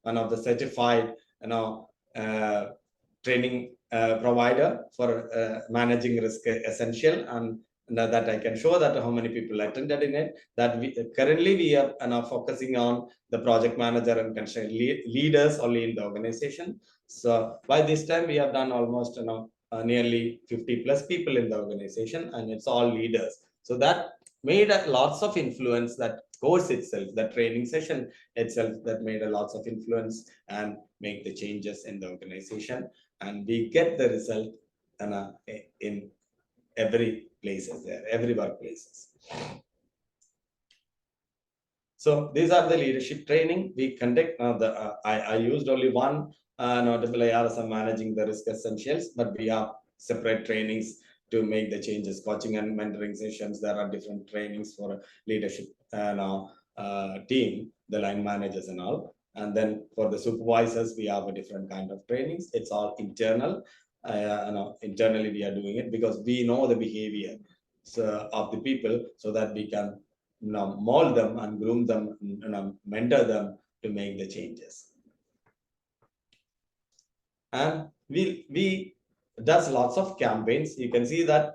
one of the certified training provider for managing risk essential, and that I can show that how many people attended in it. That currently we are now focusing on the project manager and construction leaders only in the organization. So by this time we have done almost nearly 50 plus people in the organization, and it's all leaders. So that made lots of influence. That course itself, the training session itself, that made a lots of influence and make the changes in the organization, and we get the result in every places there, every workplaces. So these are the leadership training we conduct. I used only one notable IIRSM managing the risk essentials, but we have separate trainings to make the changes, coaching and mentoring sessions. There are different trainings for leadership team, the line managers and all. And then for the supervisors, we have a different kind of trainings. It's all internal. Internally we are doing it because we know the behavior of the people, so that we can mold them and groom them, mentor them to make the changes. And we does lots of campaigns. You can see that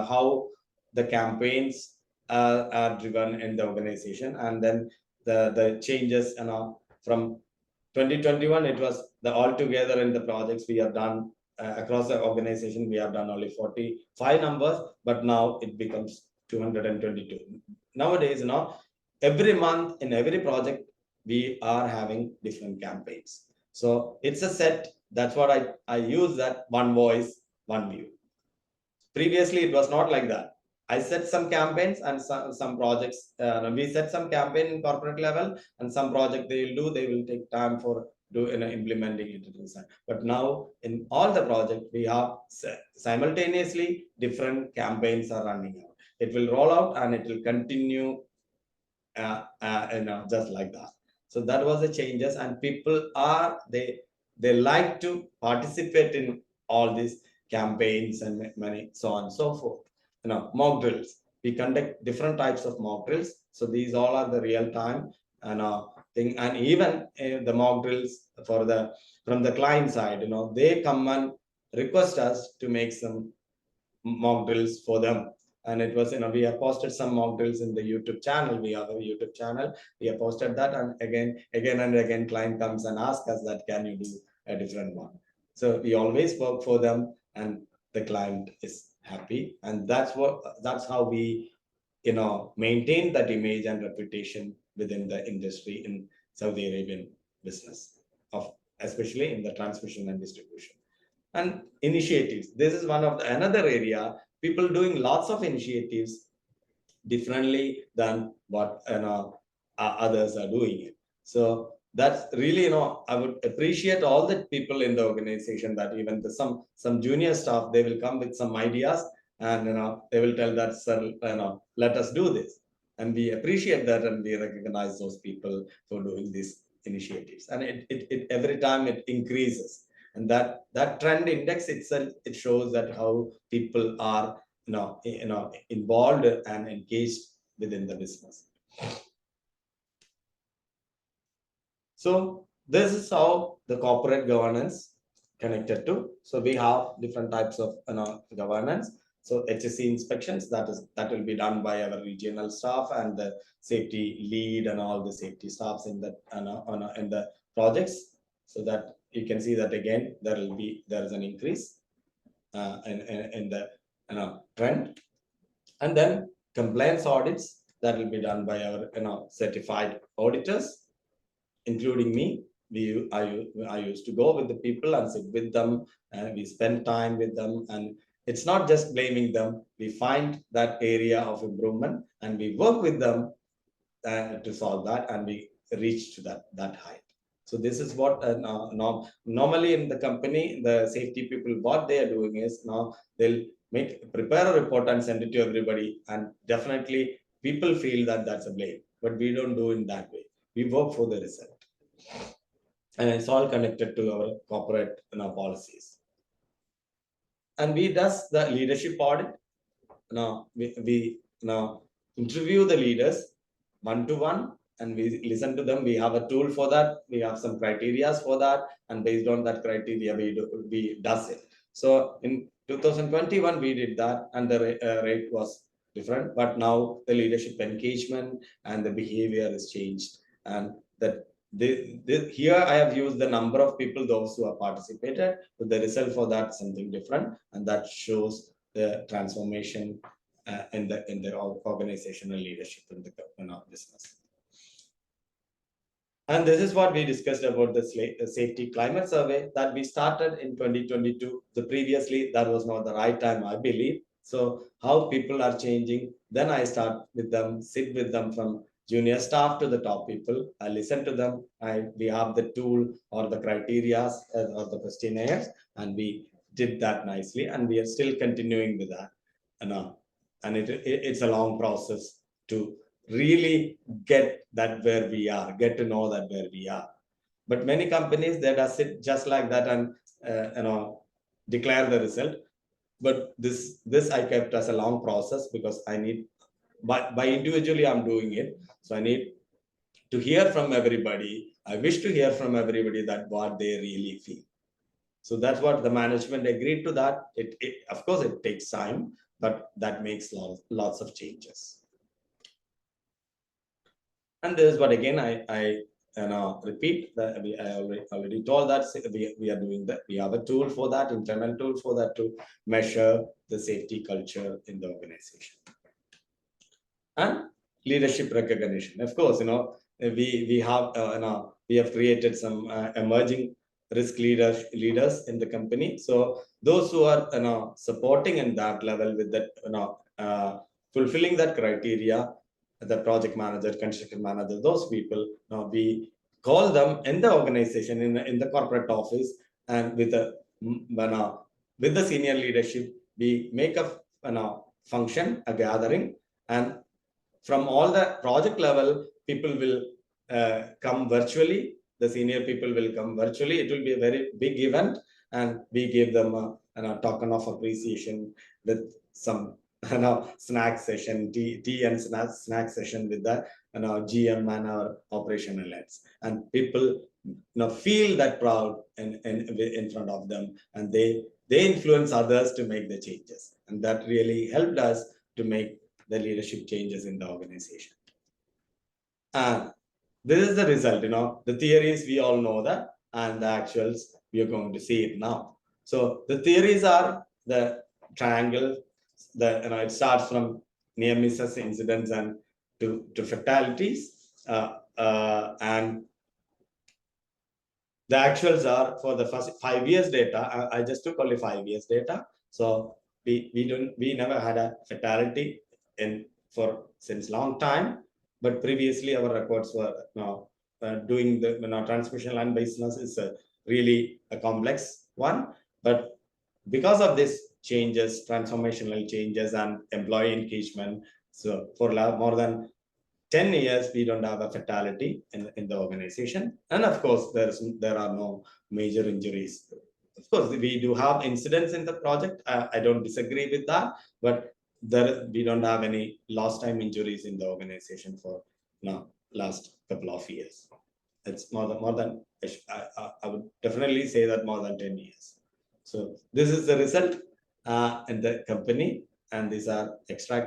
how the campaigns are driven in the organization, and then the changes from 2021 it was the altogether in the projects we have done across the organization. We have done only 45 numbers, but now it becomes 222 nowadays. Every month in every project we are having different campaigns. So it's a set. That's what I use, that one voice, one view. Previously, it was not like that. I set some campaigns and some projects. We set some campaign in corporate level, and some project they will take time for implementing it. But now in all the project, we have simultaneously different campaigns are running out. It will roll out and it will continue just like that. So that was the changes, and people they like to participate in all these campaigns and many so on and so forth. Mock drills. We conduct different types of mock drills. So these all are the real time and thing. And even the mock drills from the client side, they come and request us to make some mock drills for them. And it was, we have posted some mock drills in the YouTube channel. We have a YouTube channel. We have posted that, and again and again, client comes and asks us that, can you do a different one? So we always work for them, and the client is happy, and that's how we, maintain that image and reputation within the industry in Saudi Arabian business, especially in the transmission and distribution. And initiatives. This is one of another area. People doing lots of initiatives differently than what others are doing it. So that's really, I would appreciate all the people in the organization, that even some junior staff, they will come with some ideas, and they will tell that, sir, let us do this. And we appreciate that, and we recognize those people for doing these initiatives. And it every time it increases. And that trend index itself, it shows that how people are involved and engaged within the business. So this is how the corporate governance connected to. So we have different types of governance. So HSE inspections, that will be done by our regional staff and the safety lead and all the safety staffs in the projects. So that you can see that again there is an increase in the trend. And then compliance audits, that will be done by our certified auditors, including me. I used to go with the people and sit with them, and we spend time with them, and it's not just blaming them. We find that area of improvement and we work with them to solve that, and we reach to that height. So this is what normally in the company, the safety people, what they are doing is, now they'll prepare a report and send it to everybody, and definitely people feel that that's a blame, but we don't do in that way. We work for the result, and it's all connected to our corporate policies. And we does the leadership audit. Now we now interview the leaders one-to-one, and we listen to them. We have a tool for that. We have some criteria for that, and based on that criteria, we does it. So in 2021, we did that, and the rate was different. But now the leadership engagement and the behavior is changed, and that here I have used the number of people, those who have participated, but the result for that is something different, and that shows the transformation in the organizational leadership in the business. And this is what we discussed about the safety climate survey that we started in 2022. So previously, that was not the right time, I believe. So how people are changing, then I start with them, sit with them from junior staff to the top people. I listen to them. We have the tool or the criteria or the questionnaires, and we did that nicely, and we are still continuing with that. And it's a long process to really get that where we are, get to know that where we are. But many companies, they does it just like that and declare the result. But this I kept as a long process because I need, by individually I'm doing it. So I need to hear from everybody. I wish to hear from everybody that what they really feel. So that's what the management agreed to that. Of course, it takes time, but that makes lots of changes. And this is what again I repeat that I already told that we are doing that. We have a tool for that, internal tool for that to measure the safety culture in the organization. And leadership recognition. Of course, we have created some emerging risk leaders in the company. So those who are supporting in that level with that fulfilling that criteria, the project manager, construction manager, those people, we call them in the organization, in the corporate office, and with the senior leadership, we make a function, a gathering, and from all the project level, people will come virtually. The senior people will come virtually. It will be a very big event, and we give them a token of appreciation with some snack session, tea and snack session with the GM and our operational heads, and people feel that proud in front of them, and they influence others to make the changes, and that really helped us to make the leadership changes in the organization. And this is the result. The theories, we all know that, and the actuals, we are going to see it now. So the theories are the triangle. It starts from near misses, incidents, and to fatalities, and the actuals are for the first 5 years data. I just took only 5 years data. So we never had a fatality since long time, but previously our records were doing the transmission line business is really a complex one. But because of this changes, transformational changes, and employee engagement, so for more than 10 years, we don't have a fatality in the organization. And of course, there are no major injuries. Of course, we do have incidents in the project. I don't disagree with that, but we don't have any lost time injuries in the organization for last couple of years. It's more than I would definitely say that more than 10 years. So this is the result in the company, and these are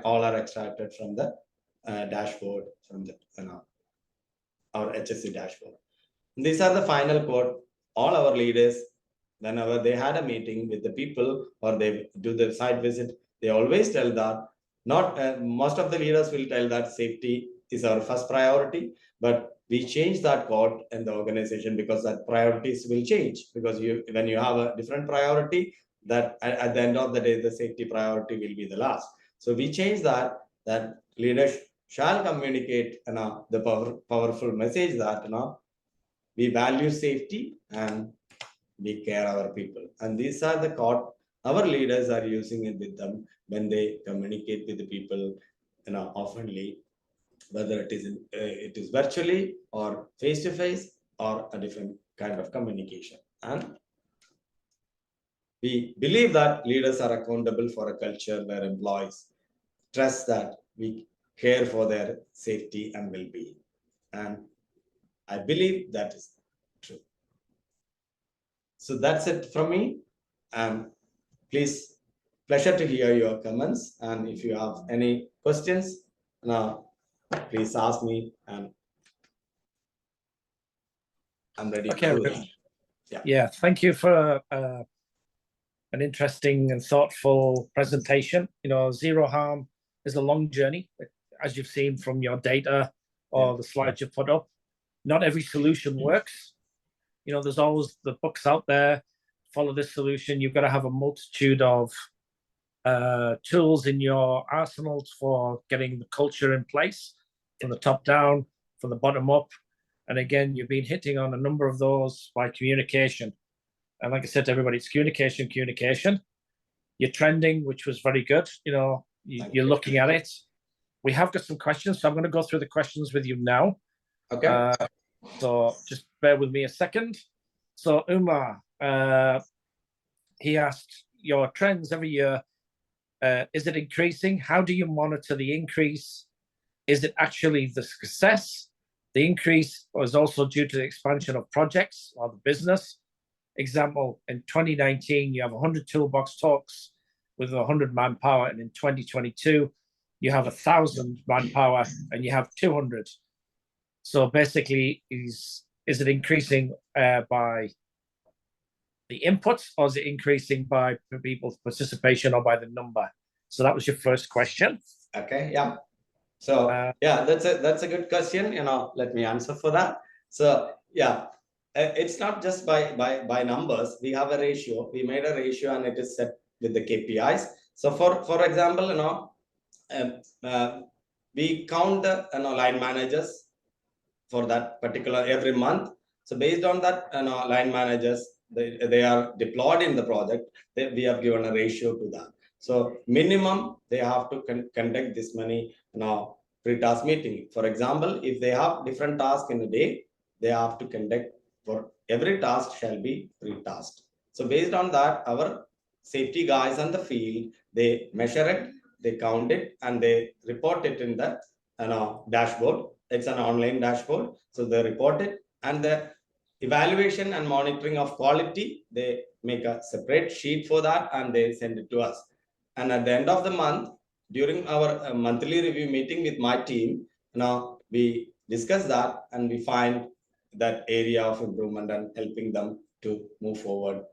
all are extracted from the dashboard, from the our HSE dashboard. And these are the final quote. All our leaders, whenever they had a meeting with the people or they do the site visit, they always tell that most of the leaders will tell that safety is our first priority, but we change that quote in the organization because that priorities will change, because when you have a different priority, that at the end of the day, the safety priority will be the last. So we change that leaders shall communicate the powerful message that we value safety and we care our people. And these are the quote our leaders are using it with them when they communicate with the people oftenly, whether it is virtually or face to face or a different kind of communication. And we believe that leaders are accountable for a culture where employees trust that we care for their safety and well-being. And I believe that is true. So that's it from me. And please, pleasure to hear your comments. And if you have any questions, now please ask me, and I'm ready to do that. Yeah, thank you for an interesting and thoughtful presentation. Zero harm is a long journey, as you've seen from your data or the slides you put up. Not every solution works. There's always the books out there, follow this solution. You've got to have a multitude of tools in your arsenals for getting the culture in place. from the top down, from the bottom up. And again, you've been hitting on a number of those by communication. And like I said to everybody, it's communication, communication. You're trending, which was very good. You know, you're looking at it. We have got some questions, so I'm going to go through the questions with you now. Okay. So just bear with me a second. So Umar, he asked, your trends every year, is it increasing? How do you monitor the increase? Is it actually the success? The increase was also due to the expansion of projects or the business. Example, in 2019, you have 100 toolbox talks with 100 manpower, and in 2022, you have 1,000 manpower and you have 200. So basically, is it increasing by the inputs, or is it increasing by people's participation or by the number? So that was your first question. Okay, yeah. So yeah, that's a good question. You know, let me answer for that. So yeah, it's not just by numbers. We have a ratio. We made a ratio, and it is set with the KPIs. So for example, you know, we count the line managers for that particular every month. So based on that, you know, line managers, they are deployed in the project. We have given a ratio to that. So minimum they have to conduct this many, you know, pre-task meeting. For example, if they have different tasks in a day, they have to conduct for every task shall be pre-tasked. So based on that, our safety guys on the field, they measure it, they count it, and they report it in the, you know, dashboard. It's an online dashboard. So they report it, and the evaluation and monitoring of quality, they make a separate sheet for that and they send it to us. And at the end of the month, during our monthly review meeting with my team, now we discuss that and we find that area of improvement and helping them to move forward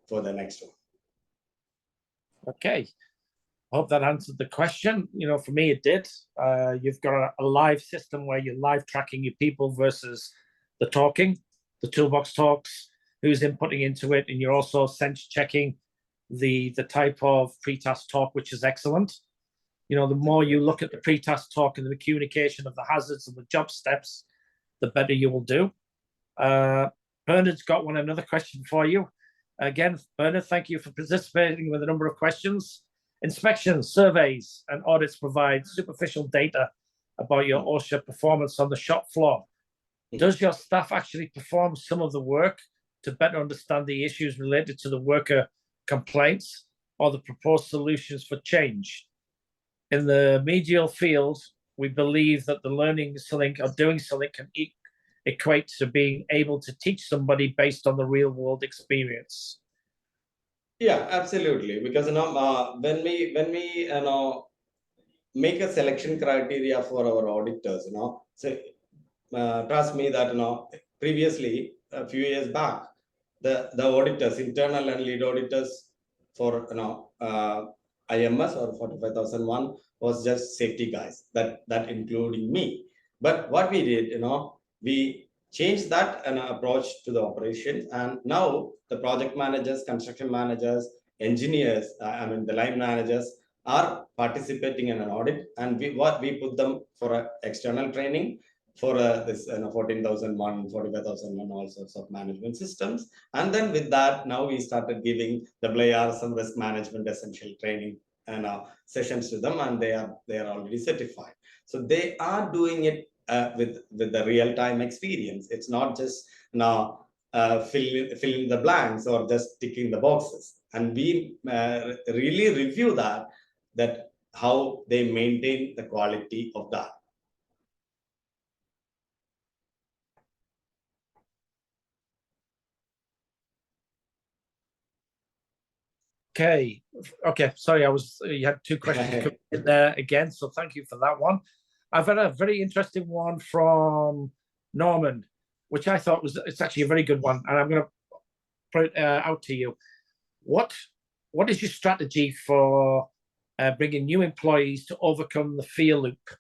for the next one. Okay. I hope that answered the question. You know, for me, it did. You've got a live system where you're live tracking your people versus the talking, the toolbox talks, who's inputting into it, and you're also sense checking the type of pre-task talk, which is excellent. You know, the more you look at the pre-task talk and the communication of the hazards and the job steps, the better you will do. Bernard's got another question for you. Again, Bernard, thank you for participating with a number of questions. Inspections, surveys, and audits provide superficial data about your OSHA performance on the shop floor. Does your staff actually perform some of the work to better understand the issues related to the worker complaints or the proposed solutions for change? In the medial field, we believe that the learning something or doing something can equate to being able to teach somebody based on the real world experience. Yeah, absolutely. Because you know, when we you know, make a selection criteria for our auditors, you know, so trust me that, you know, previously a few years back, the auditors, internal and lead auditors for, you know, IMS or 45001 was just safety guys, that including me. But what we did, you know, we changed that and approach to the operations, and now the project managers, construction managers, engineers, I mean the line managers are participating in an audit, and we put them for external training for this 14,001, 45,001, all sorts of management systems. And then with that, now we started giving IIRSM risk management essential training and sessions to them, and they are already certified. So they are doing it with the real-time experience. It's not just now filling the blanks or just ticking the boxes. And we really review that how they maintain the quality of that. Okay. Sorry, you had two questions in there again, so thank you for that one. I've had a very interesting one from Norman, which I thought it's actually a very good one, and I'm going to put it out to you. What is your strategy for bringing new employees to overcome the fear loop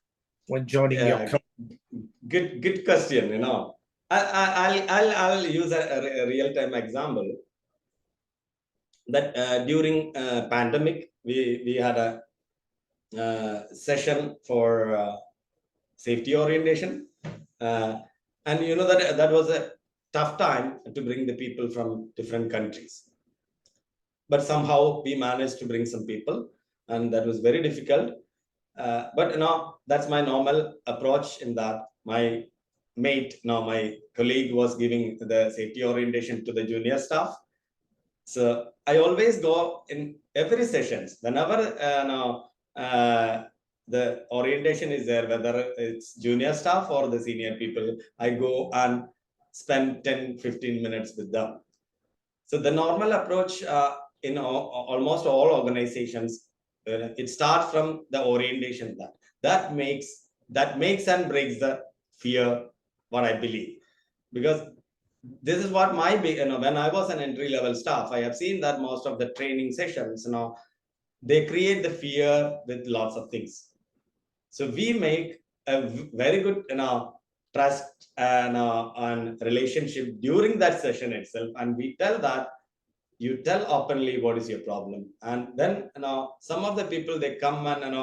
when joining your company? Good question. You know, I'll use a real-time example. That during pandemic, we had a session for safety orientation. And you know that was a tough time to bring the people from different countries. But somehow we managed to bring some people, and that was very difficult. But you know, that's my normal approach in that my my colleague was giving the safety orientation to the junior staff. So I always go in every sessions whenever the orientation is there, whether it's junior staff or the senior people, I go and spend 10-15 minutes with them. So the normal approach in almost all organizations, it starts from the orientation that makes and breaks the fear, what I believe. Because this is what my big, when I was an entry level staff, I have seen that most of the training sessions, they create the fear with lots of things. So we make a very good, trust and relationship during that session itself, and we tell that you tell openly what is your problem, and then some of the people, they come and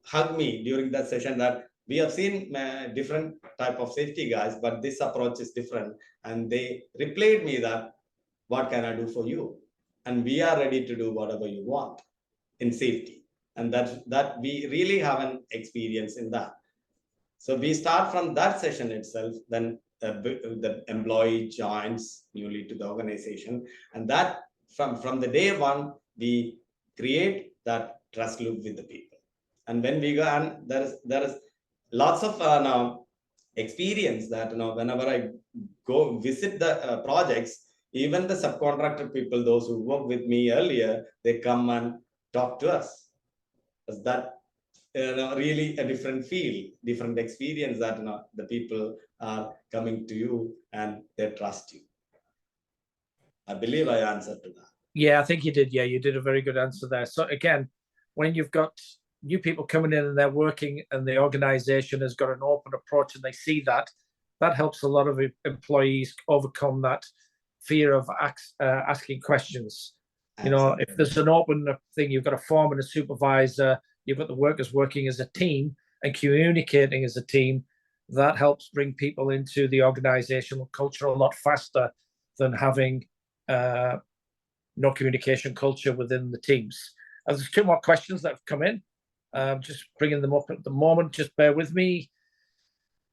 hug me during that session, that we have seen different type of safety guys, but this approach is different, and they replied me that what can I do for you, and we are ready to do whatever you want in safety. And that we really have an experience in that. So we start from that session itself, then the employee joins newly to the organization, and that from the day one, we create that trust loop with the people. And when we go, and there is lots of now experience that whenever I go visit the projects, even the subcontractor people, those who worked with me earlier, they come and talk to us. Because that really a different feel, different experience, that the people are coming to you and they trust you. I believe I answered to that. Yeah, I think you did. Yeah, you did a very good answer there. So again, when you've got new people coming in and they're working, and the organization has got an open approach, and they see that, that helps a lot of employees overcome that fear of asking questions. Absolutely. If there's an open thing, you've got a foreman, a supervisor, you've got the workers working as a team and communicating as a team, that helps bring people into the organizational culture a lot faster than having no communication culture within the teams. There's two more questions that have come in. Just bringing them up at the moment. Just bear with me.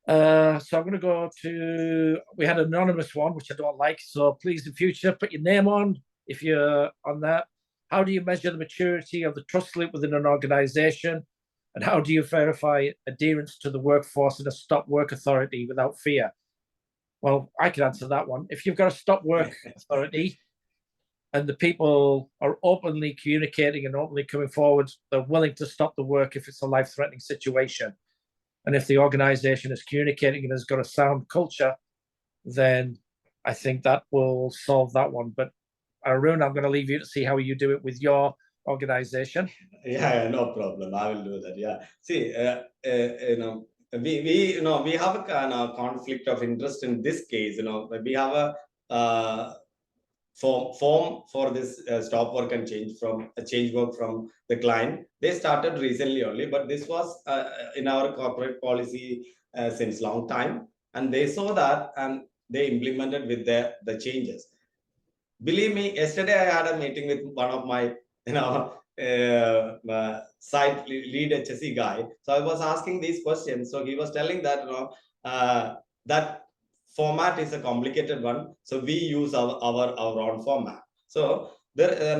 So I'm going to go to, we had an anonymous one, which I don't like. So please, in future, put your name on if you're on that. How do you measure the maturity of the trust loop within an organization? And how do you verify adherence to the workforce and a stop work authority without fear? Well, I can answer that one. If you've got a stop work authority and the people are openly communicating and openly coming forward, they're willing to stop the work if it's a life-threatening situation. And if the organization is communicating and has got a sound culture, then I think that will solve that one. But Arun, I'm going to leave you to see how you do it with your organization. Yeah, no problem. I will do that. Yeah. See, we have a kind of conflict of interest in this case. We have a form for this stop work and change work from the client. They started recently only, but this was in our corporate policy since long time, and they saw that and they implemented with the changes. Believe me, yesterday I had a meeting with one of my site lead HSE guy. So I was asking these questions. So he was telling that that format is a complicated one, so we use our own format. So there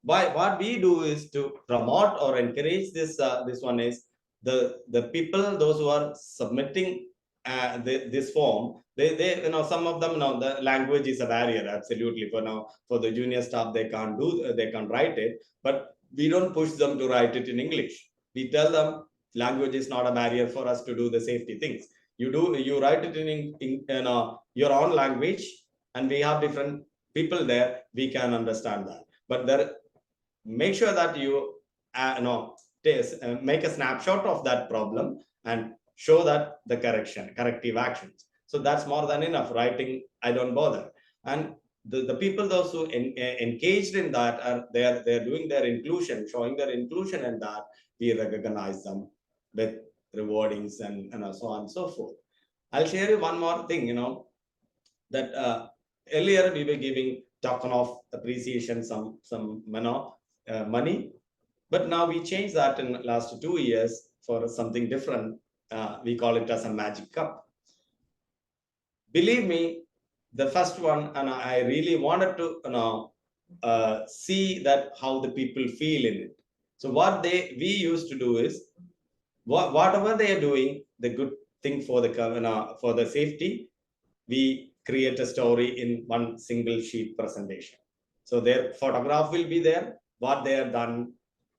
what we do is to promote or encourage this one is the people, those who are submitting this form, they some of them, the language is a barrier. Absolutely, for the junior staff, they can't write it, but we don't push them to write it in English. We tell them language is not a barrier for us to do the safety things. You write it in your own language, and we have different people there, we can understand that. But there, make sure that you make a snapshot of that problem and show that the corrective actions. So that's more than enough. Writing, I don't bother. And the people, those who engaged in that, are they're doing their inclusion, showing their inclusion in that, we recognize them with rewardings and so on and so forth. I'll share you one more thing, that earlier we were giving token of appreciation, some money, but now we changed that in the last 2 years for something different. We call it as a magic cup. Believe me, the first one, and I really wanted to see that how the people feel in it. So what we used to do is, whatever they are doing, the good thing for the safety, we create a story in one single sheet presentation. So their photograph will be there, what they have done,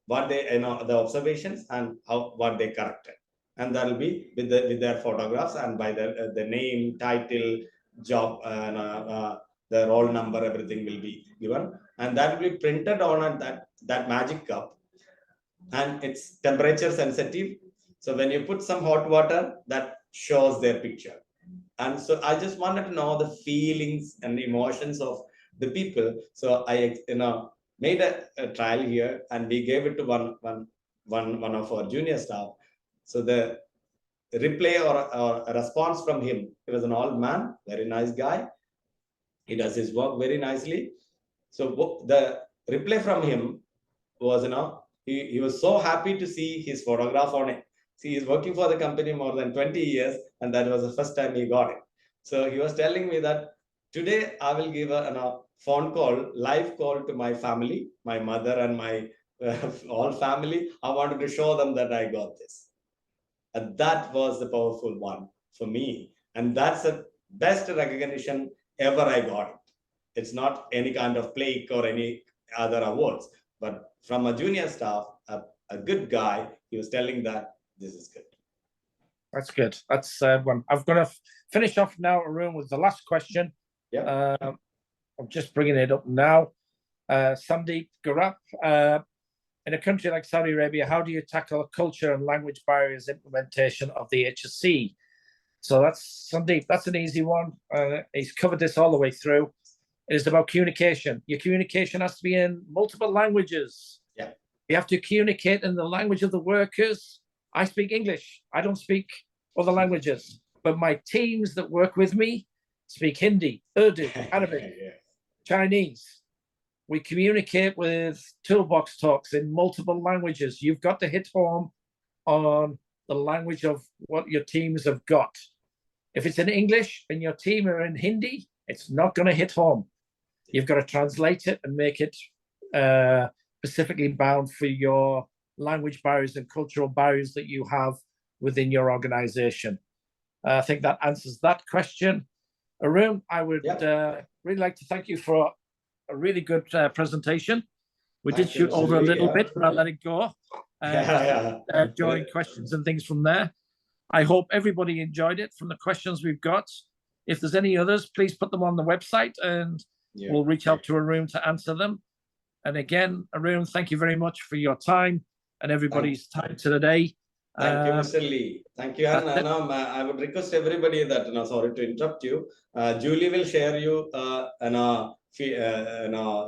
what they the observations, and what they corrected, and that will be with their photographs and by the name, title, job, the roll number, everything will be given, and that will be printed on that magic cup, and it's temperature sensitive. So when you put some hot water, that shows their picture. And so I just wanted to know the feelings and emotions of the people. So I made a trial here, and we gave it to one of our junior staff. So the replay or a response from him, he was an old man, very nice guy. He does his work very nicely. So the replay from him was, he was so happy to see his photograph on it. See, he's working for the company more than 20 years, and that was the first time he got it. So he was telling me that today I will give a phone call, live call to my family, my mother and my all family. I wanted to show them that I got this. And that was the powerful one for me. And that's the best recognition ever I got. It's not any kind of plaque or any other awards, but from a junior staff, a good guy, he was telling that this is good. That's good. That's one. I've got to finish off now, Arun, with the last question. Yeah. I'm just bringing it up now. Sandeep Garap, in a country like Saudi Arabia, how do you tackle culture and language barriers implementation of the HSE? So that's Sandeep. That's an easy one. He's covered this all the way through. It is about communication. Your communication has to be in multiple languages. Yeah. You have to communicate in the language of the workers. I speak English. I don't speak other languages, but my teams that work with me speak Hindi, Urdu, Arabic, Yeah. Chinese. We communicate with toolbox talks in multiple languages. You've got to hit home on the language of what your teams have got. If it's in English and your team are in Hindi, it's not going to hit home. You've got to translate it and make it specifically bound for your language barriers and cultural barriers that you have within your organization. I think that answers that question. Arun, I would really like to thank you for a really good presentation. We did shoot over a little bit, but I'll let it go during questions and things from there. I hope everybody enjoyed it from the questions we've got. If there's any others, please put them on the website and we'll reach out to Arun to answer them. And again, Arun, thank you very much for your time and everybody's time today. Thank you, Mr. Lee. Thank you. And I would request everybody that, sorry to interrupt you, Julie will share you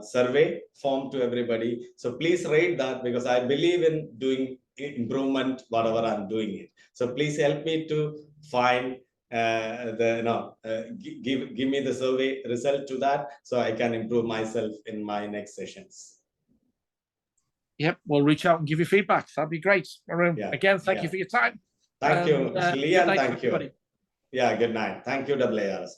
survey form to everybody. So please rate that, because I believe in doing improvement, whatever I'm doing it. So please help me to find give me the survey result to that, so I can improve myself in my next sessions. Yep, we'll reach out and give you feedback. That'd be great. Arun, again, thank you for your time. Thank you, Mr. Lee, and thank you. Everybody. Yeah, good night. Thank you, IIRSM.